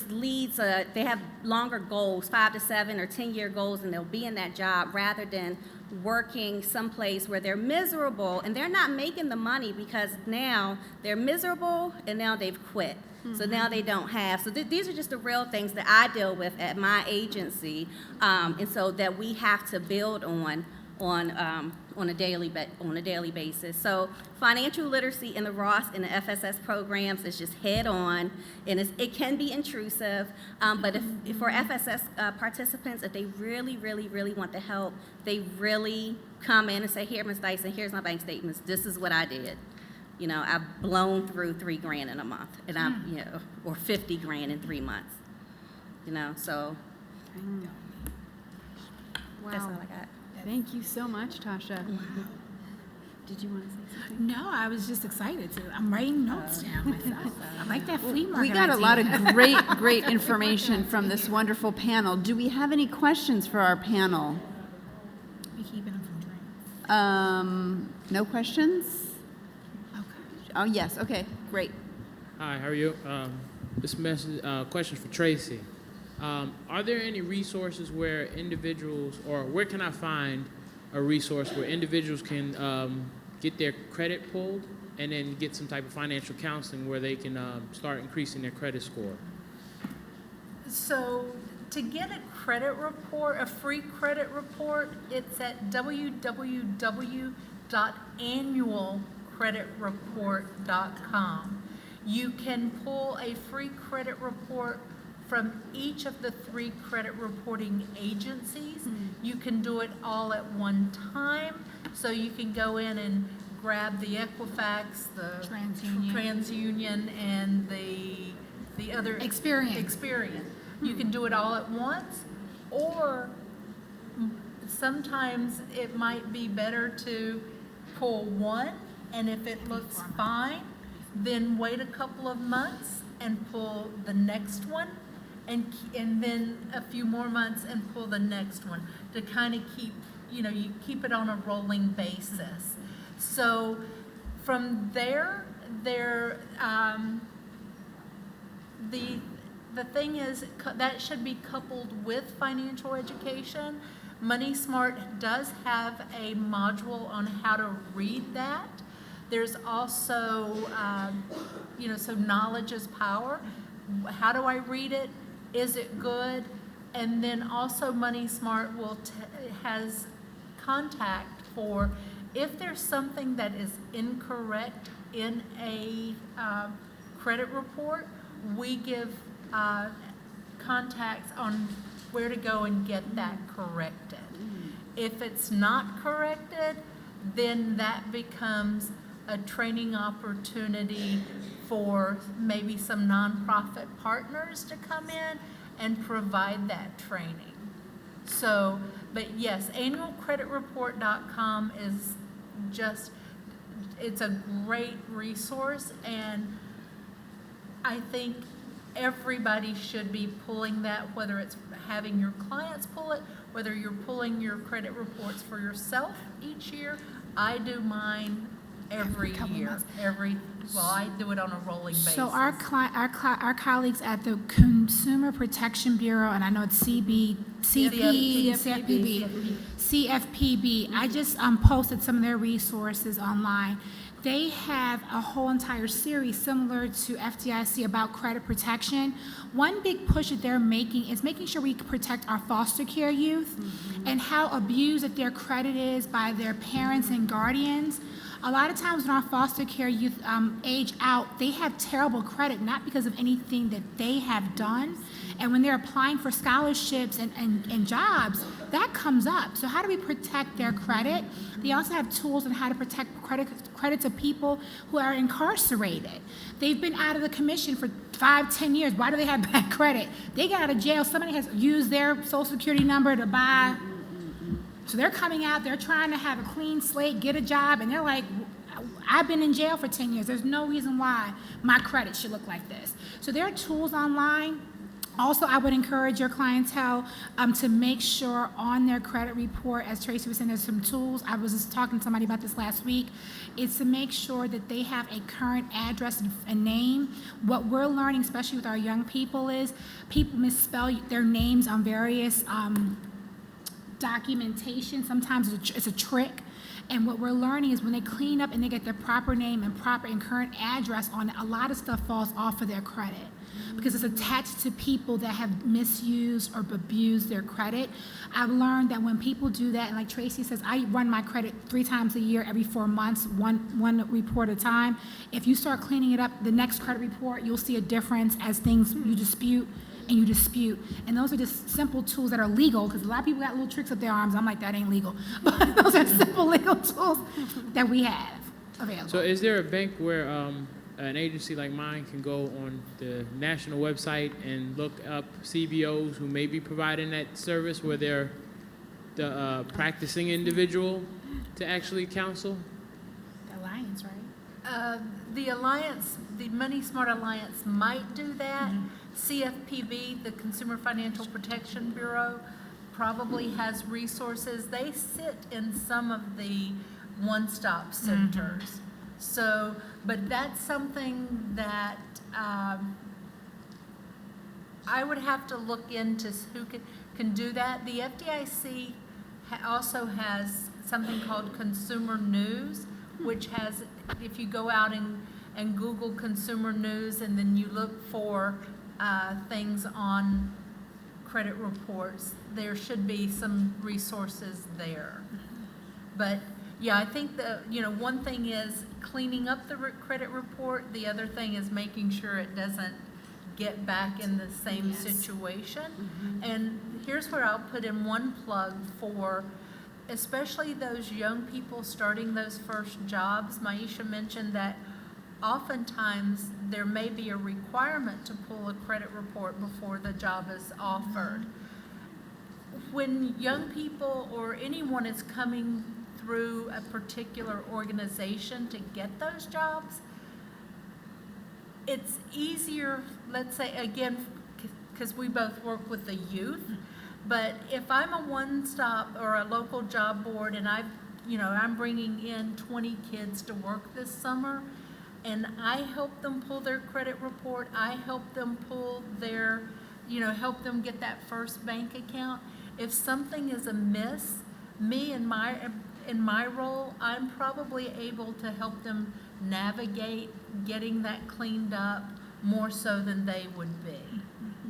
leads, they have longer goals, 5 to 7 or 10-year goals, and they'll be in that job rather than working someplace where they're miserable and they're not making the money because now they're miserable and now they've quit. So now they don't have. So these are just the real things that I deal with at my agency, and so that we have to build on a daily basis. So financial literacy in the Ross and the FSS programs is just head on, and it can be intrusive. But if for FSS participants, if they really, really, really want the help, they really come in and say, "Here, Ms. Dyson, here's my bank statements. This is what I did. You know, I've blown through $3,000 in a month, and or $50,000 in 3 months. You know, so that's all I got. Thank you so much, Tasha. Did you want to say something? No, I was just excited to. I'm writing notes down myself. I like that flea market. We got a idea. lot of great information from this wonderful panel. Do we have any questions for our panel? We keeping them from drinks. No questions? Okay. Oh, yes. Okay, great. Hi, how are you? This message question for Tracy. Are there any resources where individuals, or where can I find a resource where individuals can get their credit pulled and then get some type of financial counseling where they can start increasing their credit score? So to get a credit report, a free credit report, it's at www.annualcreditreport.com. You can pull a free credit report from each of the 3 credit reporting agencies. You can do it all at one time. So you can go in and grab the Equifax, the TransUnion, and the other Experian. You can do it all at once, or sometimes it might be better to pull one, and if it looks fine, then wait a couple of months and pull the next one, and then a few more months and pull the next one, to kind of keep, you keep it on a rolling basis. So from there, the thing is that should be coupled with financial education. Money Smart does have a module on how to read that. There's also, so knowledge is power. How do I read it? Is it good? And then also Money Smart has contact for if there's something that is incorrect in a credit report, we give contacts on where to go and get that corrected. If it's not corrected, then that becomes a training opportunity for maybe some nonprofit partners to come in and provide that training. So, but yes, annualcreditreport.com is it's a great resource, and I think everybody should be pulling that, whether it's having your clients pull it, whether you're pulling your credit reports for yourself each year. I do mine every year. I do it on a rolling basis. So our colleagues at the Consumer Protection Bureau, and I know it's CFPB. I just posted some of their resources online. They have a whole entire series similar to FDIC about credit protection. One big push that they're making is making sure we protect our foster care youth and how abused that their credit is by their parents and guardians. A lot of times when our foster care youth age out, they have terrible credit, not because of anything that they have done. And when they're applying for scholarships and jobs, that comes up. So how do we protect their credit? They also have tools on how to protect credits of people who are incarcerated. They've been out of the commission for 5-10 years. Why do they have bad credit? They got out of jail. Somebody has used their social security number to buy. So they're coming out, they're trying to have a clean slate, get a job, and they're like, I've been in jail for 10 years. There's no reason why my credit should look like this. So there are tools online. Also, I would encourage your clientele to make sure on their credit report, as Tracy was saying, there's some tools. I was just talking to somebody about this last week. It's to make sure that they have a current address and name. What we're learning, especially with our young people, is people misspell their names on various documentation. Sometimes it's a trick. And what we're learning is when they clean up and they get their proper name and proper and current address on it, a lot of stuff falls off of their credit because it's attached to people that have misused or abused their credit. I've learned that when people do that, and like Tracy says, I run my credit 3 times a year, every 4 months, one report at a time. If you start cleaning it up, the next credit report, you'll see a difference as things you dispute. And those are just simple tools that are legal, because a lot of people got little tricks up their arms. I'm like, that ain't legal. But those are simple legal tools that we have available. So is there a bank where an agency like mine can go on the national website and look up CBOs who may be providing that service where they're the practicing individual to actually counsel? The Alliance, right? The Alliance, the Money Smart Alliance might do that. CFPB, the Consumer Financial Protection Bureau, probably has resources. They sit in some of the one-stop centers. So, but that's something that I would have to look into who can do that. The FDIC also has something called Consumer News, which has, if you go out and Google Consumer News and then you look for things on credit reports, there should be some resources there. But yeah, I think one thing is cleaning up the credit report. The other thing is making sure it doesn't get back in the same situation. And here's where I'll put in one plug for especially those young people starting those first jobs. Maisha mentioned that oftentimes there may be a requirement to pull a credit report before the job is offered. When young people or anyone is coming through a particular organization to get those jobs, it's easier, let's say, again, because we both work with the youth, but if I'm a one-stop or a local job board and I'm bringing in 20 kids to work this summer, and I help them pull their credit report, I help them pull their, help them get that first bank account. If something is amiss, me in my role, I'm probably able to help them navigate getting that cleaned up more so than they would be.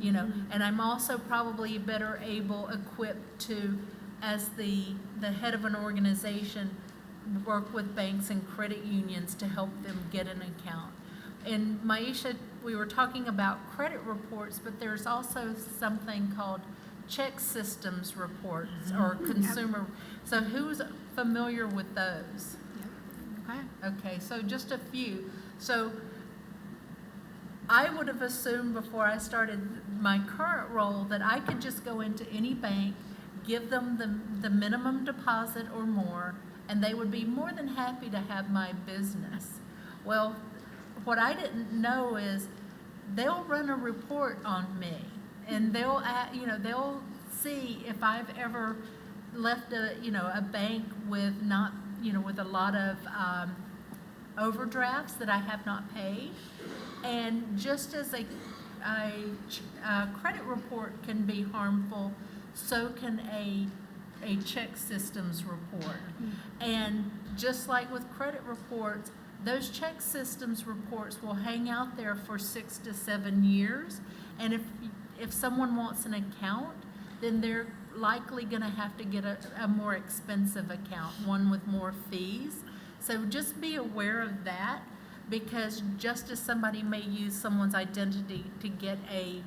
And I'm also probably better equipped to, as the head of an organization, work with banks and credit unions to help them get an account. And Maisha, we were talking about credit reports, but there's also something called check systems reports or consumer. So who's familiar with those? Okay, so just a few. So I would have assumed before I started my current role that I could just go into any bank, give them the minimum deposit or more, and they would be more than happy to have my business. Well, what I didn't know is they'll run a report on me, and they'll see if I've ever left a bank with with a lot of overdrafts that I have not paid. And just as a credit report can be harmful, so can a check systems report. And just like with credit reports, those check systems reports will hang out there for 6 to 7 years. And if someone wants an account, then they're likely going to have to get a more expensive account, one with more fees. So just be aware of that, because just as somebody may use someone's identity to get a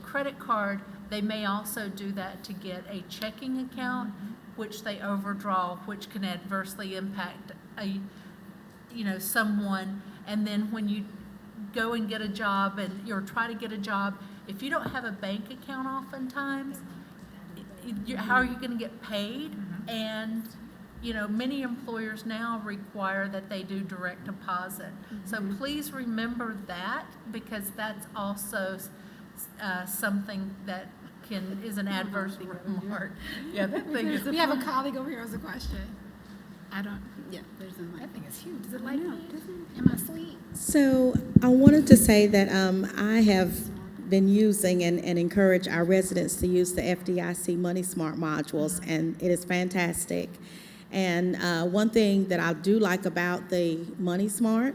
credit card, They may also do that to get a checking account, which they overdraw, which can adversely impact someone. And then when you go and get a job or try to get a job, if you don't have a bank account oftentimes, how are you going to get paid? And many employers now require that they do direct deposit. So please remember that, because that's also something that is an adverse remark. Yeah, that thing is. We have a colleague over here who has a question. I don't. Yeah, there's a mic. That thing is huge. Does it like me? Am I sweet? So I wanted to say that I have been using and encourage our residents to use the FDIC Money Smart modules, and it is fantastic. And one thing that I do like about the Money Smart,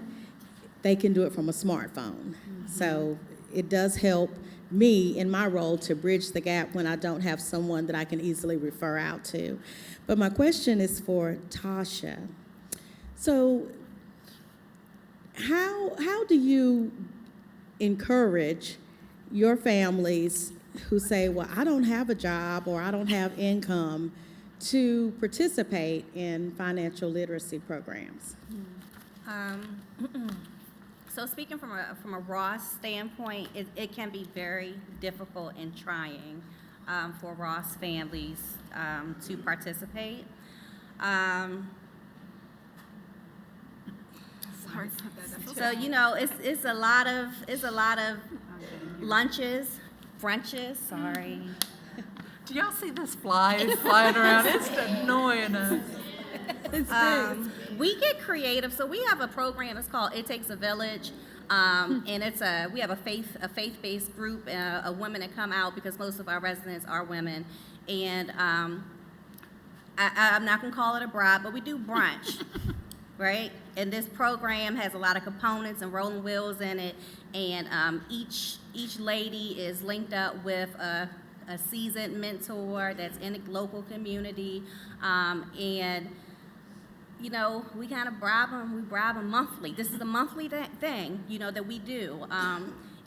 they can do it from a smartphone. So it does help me in my role to bridge the gap when I don't have someone that I can easily refer out to. But my question is for Tasha. So how do you encourage your families who say, well, I don't have a job or I don't have income, to participate in financial literacy programs? So speaking from a Ross standpoint, it can be very difficult and trying for Ross families to participate. So it's a lot of lunches, brunches. Sorry. Do y'all see this fly flying around? It's annoying us. We get creative. So we have a program. It's called It Takes a Village, and we have a faith-based group of women that come out, because most of our residents are women. And I'm not gonna call it a bribe, but we do brunch, right? And this program has a lot of components and rolling wheels in it, and each lady is linked up with a seasoned mentor that's in the local community, and we kind of bribe them. We bribe them monthly. This is a monthly thing, that we do.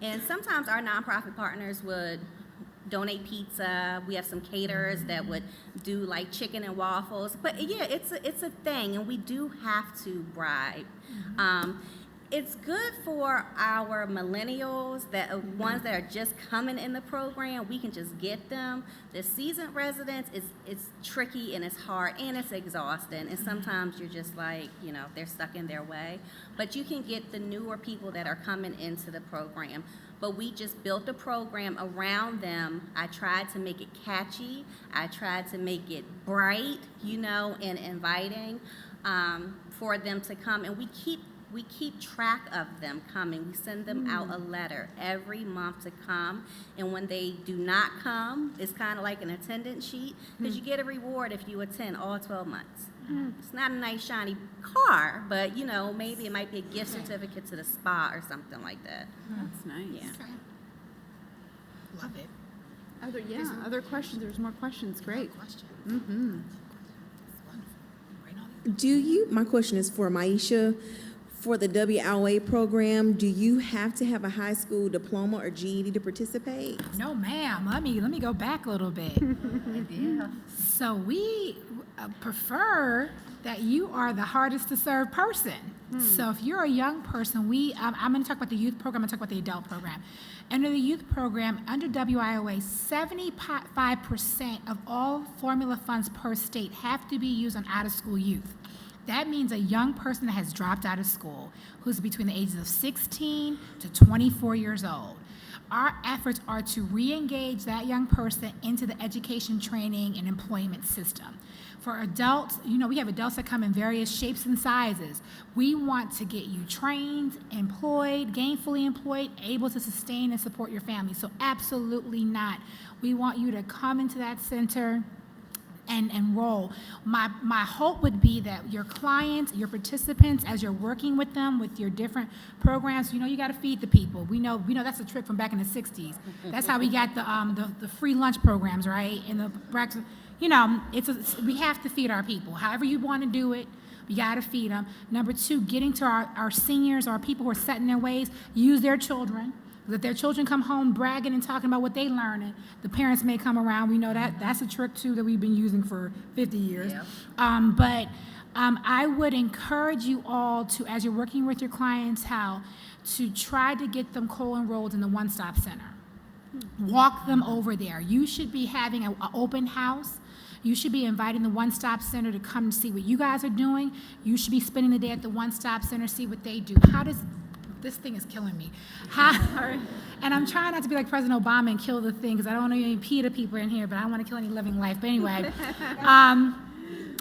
And sometimes our nonprofit partners would donate pizza. We have some caterers that would do like chicken and waffles. But yeah, it's a thing, and we do have to bribe. It's good for our millennials, ones that are just coming in the program. We can just get them. The seasoned residents, it's tricky and it's hard and it's exhausting. And sometimes you're just like, they're stuck in their way. But you can get the newer people that are coming into the program. But we just built a program around them. I tried to make it catchy. I tried to make it bright, and inviting for them to come. And we keep track of them coming. We send them out a letter every month to come. And when they do not come, it's kind of like an attendance sheet, because you get a reward if you attend all 12 months. It's not a nice, shiny car, but, maybe it might be a gift certificate to the spa or something like that. That's nice. Yeah. Okay. Love it. Other questions? There's more questions. Great. Question. Mm-hmm. My question is for Maisha. For the WLA program, do you have to have a high school diploma or GED to participate? No, ma'am. Let me go back a little bit. Yeah. So we prefer that you are the hardest to serve person. So if you're a young person, I'm going to talk about the youth program. I'm going to talk about the adult program. Under the youth program, under WIOA, 75% of all formula funds per state have to be used on out-of-school youth. That means a young person that has dropped out of school, who's between the ages of 16 to 24 years old. Our efforts are to re-engage that young person into the education, training, and employment system. For adults, we have adults that come in various shapes and sizes. We want to get you trained, employed, gainfully employed, able to sustain and support your family. So absolutely not. We want you to come into that center and enroll. My hope would be that your clients, your participants, as you're working with them with your different programs, you got to feed the people. We know that's a trick from back in the 60s. That's how we got the free lunch programs, right? And the breakfast. We have to feed our people. However you want to do it, we got to feed them. Number two, getting to our seniors, our people who are set in their ways, use their children. That their children come home bragging and talking about what they learn, and the parents may come around. We know that that's a trick too that we've been using for 50 years. But I would encourage you all to, as you're working with your clientele, to try to get them co-enrolled in the one-stop center. Walk them over there. You should be having an open house. You should be inviting the one-stop center to come and see what you guys are doing. You should be spending the day at the one-stop center, see what they do. This thing is killing me. And I'm trying not to be like President Obama and kill the thing, because I don't want any PETA people in here, but I don't want to kill any living life. But anyway,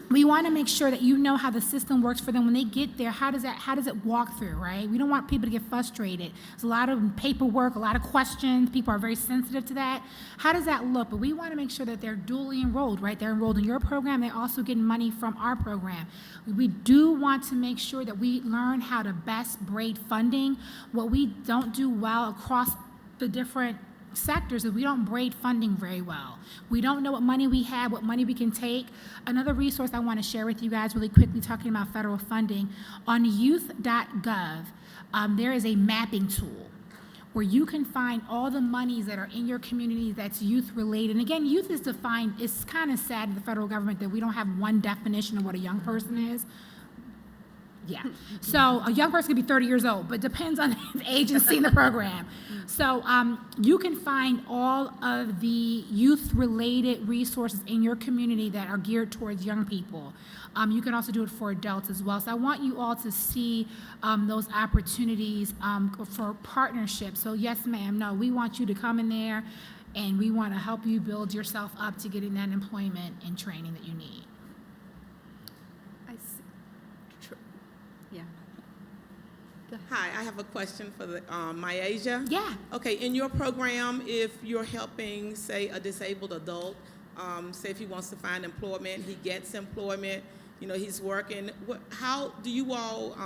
we want to make sure that you know how the system works for them when they get there. How does it walk through, right? We don't want people to get frustrated. There's a lot of paperwork, a lot of questions. People are very sensitive to that. How does that look? But we want to make sure that they're duly enrolled, right? They're enrolled in your program. They're also getting money from our program. We do want to make sure that we learn how to best braid funding. What we don't do well across the different sectors is we don't braid funding very well. We don't know what money we have, what money we can take. Another resource I want to share with you guys really quickly, talking about federal funding, on youth.gov, there is a mapping tool where you can find all the monies that are in your community that's youth related. And again, youth is defined, it's kind of sad in the federal government that we don't have one definition of what a young person is. Yeah. So a young person could be 30 years old, but depends on the agency in the program. So you can find all of the youth-related resources in your community that are geared towards young people. You can also do it for adults as well. So I want you all to see those opportunities for partnerships. So yes, ma'am, no, we want you to come in there, and we want to help you build yourself up to getting that employment and training that you need. Hi, I have a question for the Myasia. Yeah. Okay, in your program, if you're helping, say, a disabled adult, say if he wants to find employment, he gets employment, he's working, how do you all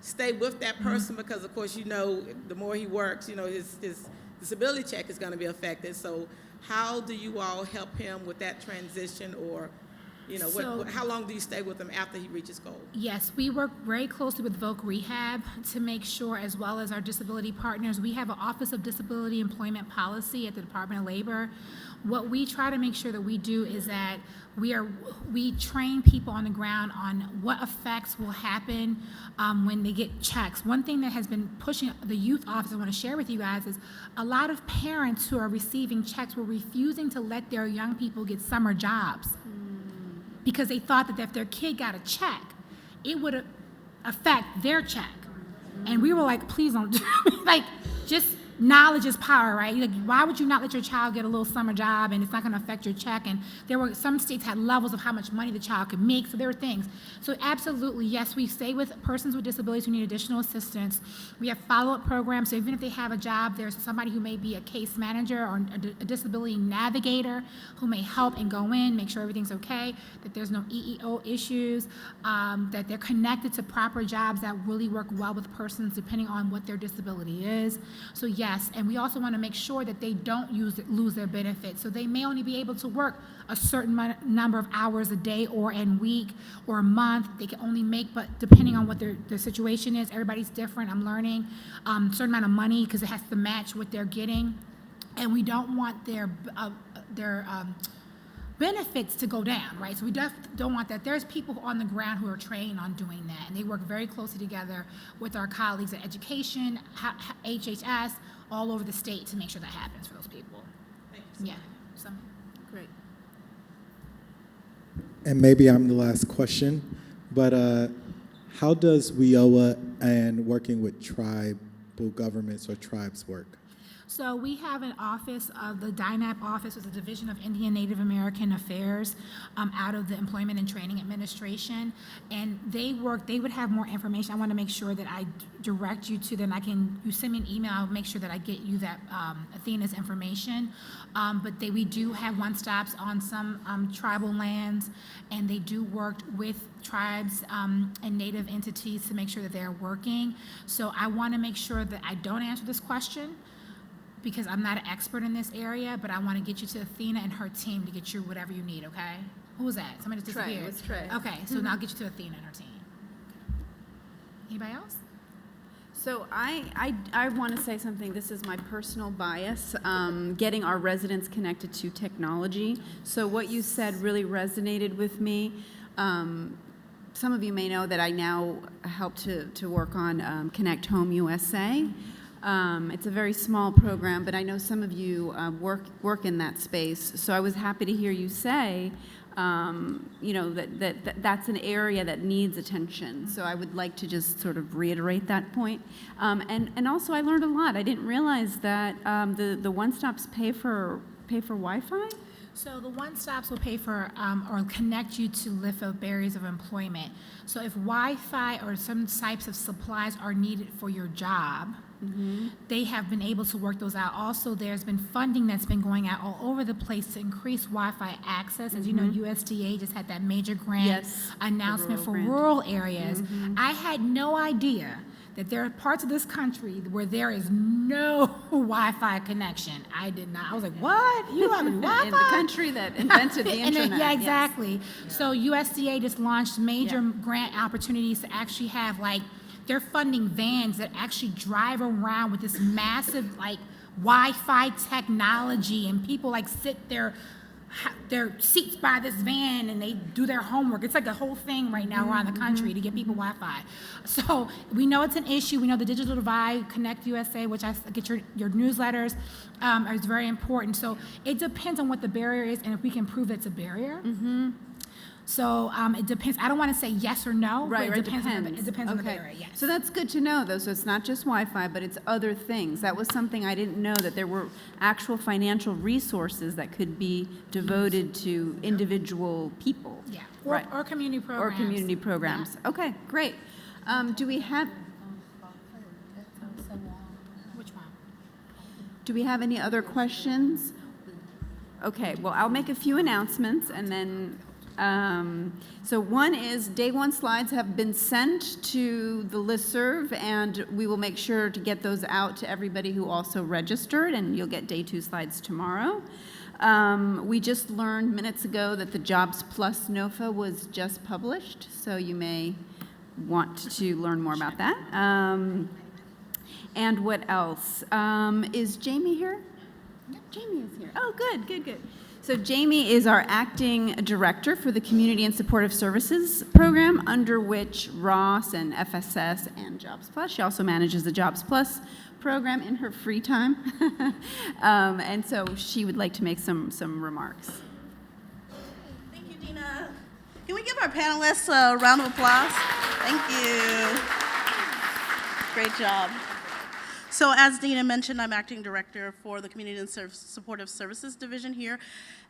stay with that person? Because, of course, the more he works, his disability check is going to be affected. So how do you all help him with that transition, or how long do you stay with him after he reaches goal? Yes, we work very closely with Voc Rehab to make sure, as well as our disability partners. We have an Office of Disability Employment Policy at the Department of Labor. What we try to make sure that we do is that we train people on the ground on what effects will happen when they get checks. One thing that has been pushing the youth office, I want to share with you guys, is a lot of parents who are receiving checks were refusing to let their young people get summer jobs, because they thought that if their kid got a check, it would affect their check. And we were like, please don't do it. Just knowledge is power, right? Why would you not let your child get a little summer job and it's not going to affect your check? And some states had levels of how much money the child could make, so there were things. So absolutely, yes, we stay with persons with disabilities who need additional assistance. We have follow-up programs, so even if they have a job, there's somebody who may be a case manager or a disability navigator who may help and go in, make sure everything's okay, that there's no EEO issues, that they're connected to proper jobs that really work well with persons depending on what their disability is. So yes, and we also want to make sure that they don't lose their benefits. So they may only be able to work a certain number of hours a day or a week or a month. They can only make, but depending on what their situation is, everybody's different. I'm learning a certain amount of money because it has to match what they're getting. And we don't want their benefits to go down, right? So we don't want that. There's people on the ground who are trained on doing that, and they work very closely together with our colleagues at Education, HHS, all over the state to make sure that happens for those people. Yeah. So. Great. And maybe I'm the last question, but how does WIOA and working with tribal governments or tribes work? So we have an office of the DINAP office, is a division of Indian Native American Affairs out of the Employment and Training Administration, and they would have more information. I want to make sure that I direct you to them. You send me an email, I'll make sure that I get you that Athena's information. But we do have one-stops on some tribal lands, and they do work with tribes and Native entities to make sure that they're working. So I want to make sure that I don't answer this question, because I'm not an expert in this area, but I want to get you to Athena and her team to get you whatever you need, okay? Who was that? Somebody just disappeared. Trey. Okay, so now I'll get you to Athena and her team. Anybody else? So I want to say something. This is my personal bias, getting our residents connected to technology. So what you said really resonated with me. Some of you may know that I now help to work on Connect Home USA. It's a very small program, but I know some of you work in that space. So I was happy to hear you say, that's an area that needs attention. So I would like to just sort of reiterate that point. And also, I learned a lot. I didn't realize that the one-stops pay for Wi-Fi. So the one-stops will pay for or connect you to lift up barriers of employment. So if Wi-Fi or some types of supplies are needed for your job, they have been able to work those out. Also, there's been funding that's been going out all over the place to increase Wi-Fi access. As you know, USDA just had that major grant announcement for rural areas. I had no idea that there are parts of this country where there is no Wi-Fi connection. I did not. I was like, what? You have Wi-Fi? In the country that invented the internet. Yeah, exactly. Yes. So USDA just launched major grant opportunities to actually have, like, they're funding vans that actually drive around with this massive, like, Wi-Fi technology, and people, like, sit their seats by this van and they do their homework. It's like a whole thing right now around the country to get people Wi-Fi. So we know it's an issue. We know the digital divide, Connect USA, which I get your newsletters, is very important. So it depends on what the barrier is and if we can prove it's a barrier. So it depends. I don't want to say yes or no, right, but it depends. It depends on the barrier, yes. So that's good to know, though. So it's not just Wi-Fi, but it's other things. That was something I didn't know, that there were actual financial resources that could be devoted to individual people. Yeah, or community programs. Or community programs. Yeah. Okay, great. Do we have... Which one? Do we have any other questions? Okay, well, I'll make a few announcements, and then... so one is day one slides have been sent to the listserv, and we will make sure to get those out to everybody who also registered, and you'll get day two slides tomorrow. We just learned minutes ago that the Jobs Plus NOFA was just published, so you may want to learn more about that. And what else? Is Jamie here? Yep, Jamie is here. Oh, good. So Jamie is our acting director for the Community and Supportive Services program, under which Ross and FSS and Jobs Plus. She also manages the Jobs Plus program in her free time. And so she would like to make some remarks. Thank you, Dina. Can we give our panelists a round of applause? Thank you. Great job. So as Dina mentioned, I'm acting director for the Community and Supportive Services Division here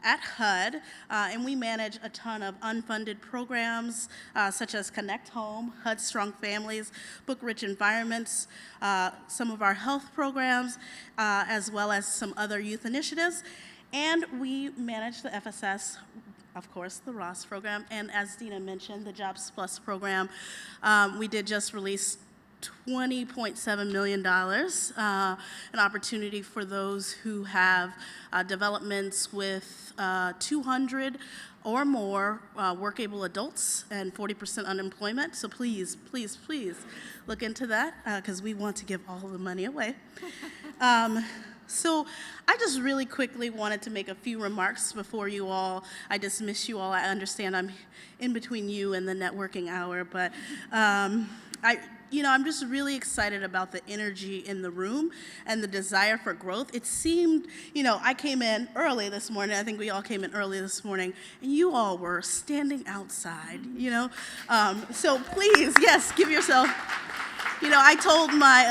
at HUD, and we manage a ton of unfunded programs such as Connect Home, HUD Strong Families, Book Rich Environments, some of our health programs, as well as some other youth initiatives. And we manage the FSS, of course, the Ross program, and as Dina mentioned, the Jobs Plus program. We did just release $20.7 million, an opportunity for those who have developments with 200 or more work-able adults and 40% unemployment. So please look into that because we want to give all the money away. So I just really quickly wanted to make a few remarks before I dismiss you all. I understand I'm in between you and the networking hour, but I'm just really excited about the energy in the room and the desire for growth. It seemed, I came in early this morning. I think we all came in early this morning, and you all were standing outside, So please, yes, give yourself. I told my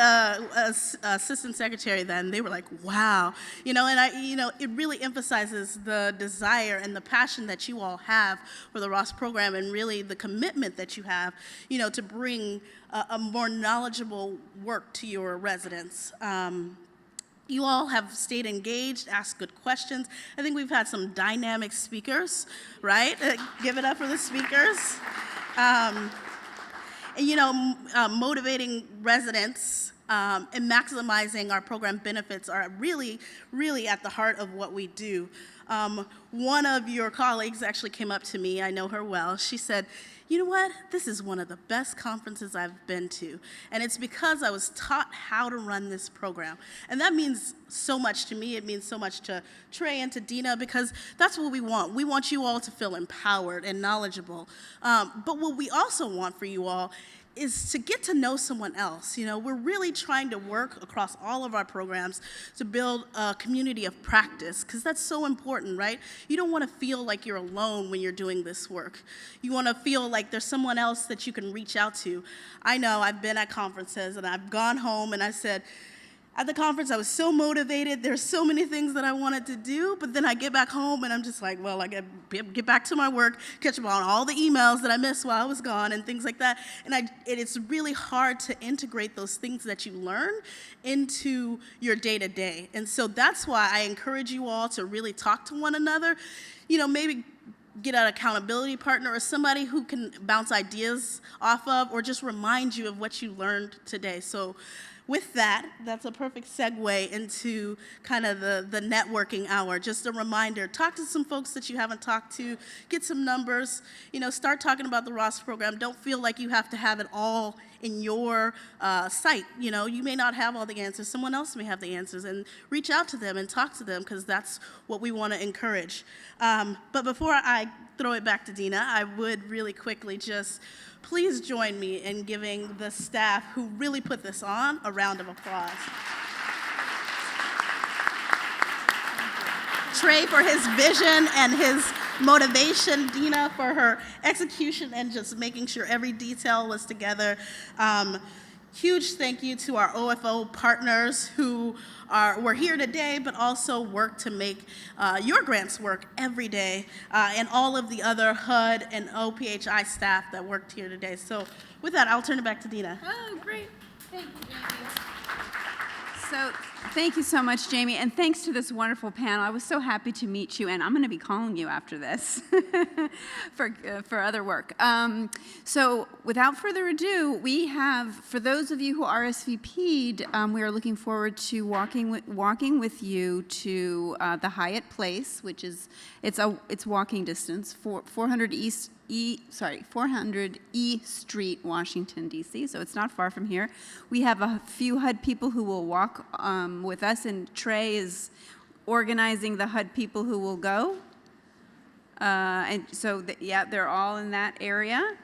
assistant secretary then, they were like, wow. It really emphasizes the desire and the passion that you all have for the Ross program, and really the commitment that you have, to bring a more knowledgeable work to your residents. You all have stayed engaged, asked good questions. I think we've had some dynamic speakers, right? Give it up for the speakers. Motivating residents and maximizing our program benefits are really, really at the heart of what we do. One of your colleagues actually came up to me, I know her well. She said, you know what, this is one of the best conferences I've been to, and it's because I was taught how to run this program. And that means so much to me. It means so much to Trey and to Dina, because that's what we want. We want you all to feel empowered and knowledgeable. But what we also want for you all is to get to know someone else. You know, we're really trying to work across all of our programs to build a community of practice, because that's so important, right? You don't want to feel like you're alone when you're doing this work. You want to feel like there's someone else that you can reach out to. I know I've been at conferences and I've gone home and I said, at the conference, I was so motivated. There's so many things that I wanted to do, but then I get back home and I'm just like, well, I got to get back to my work, catch up on all the emails that I missed while I was gone and things like that. And it's really hard to integrate those things that you learn into your day-to-day. And so that's why I encourage you all to really talk to one another. You know, maybe get an accountability partner or somebody who can bounce ideas off of, or just remind you of what you learned today. So with that, that's a perfect segue into kind of the networking hour. Just a reminder, talk to some folks that you haven't talked to, get some numbers, you know, start talking about the Ross program. Don't feel like you have to have it all in your site. You know, you may not have all the answers. Someone else may have the answers, and reach out to them and talk to them, because that's what we want to encourage. But before I throw it back to Dina, I would really quickly just please join me in giving the staff who really put this on a round of applause. Trey for his vision and his motivation, Dina for her execution and just making sure every detail was together. Huge thank you to our OFO partners who were here today, but also work to make your grants work every day, and all of the other HUD and OPHI staff that worked here today. So with that, I'll turn it back to Dina. Oh, great. Thank you, Jamie. So thank you so much, Jamie, and thanks to this wonderful panel. I was so happy to meet you, and I'm going to be calling you after this for other work. So without further ado, we have, for those of you who RSVP'd, we are looking forward to walking with you to the Hyatt Place, which is it's walking distance, 400 400 E Street, Washington, D.C., so it's not far from here. We have a few HUD people who will walk with us, and Trey is organizing the HUD people who will go. And so, yeah, they're all in that area.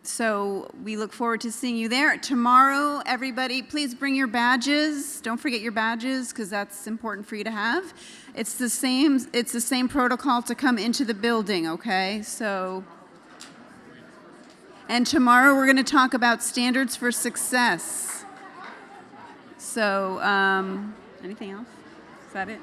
So we look forward to seeing you there. Tomorrow, everybody, please bring your badges. Don't forget your badges, because that's important for you to have. It's the same protocol to come into the building, okay? So, and tomorrow we're going to talk about standards for success. So, anything else? Is that it?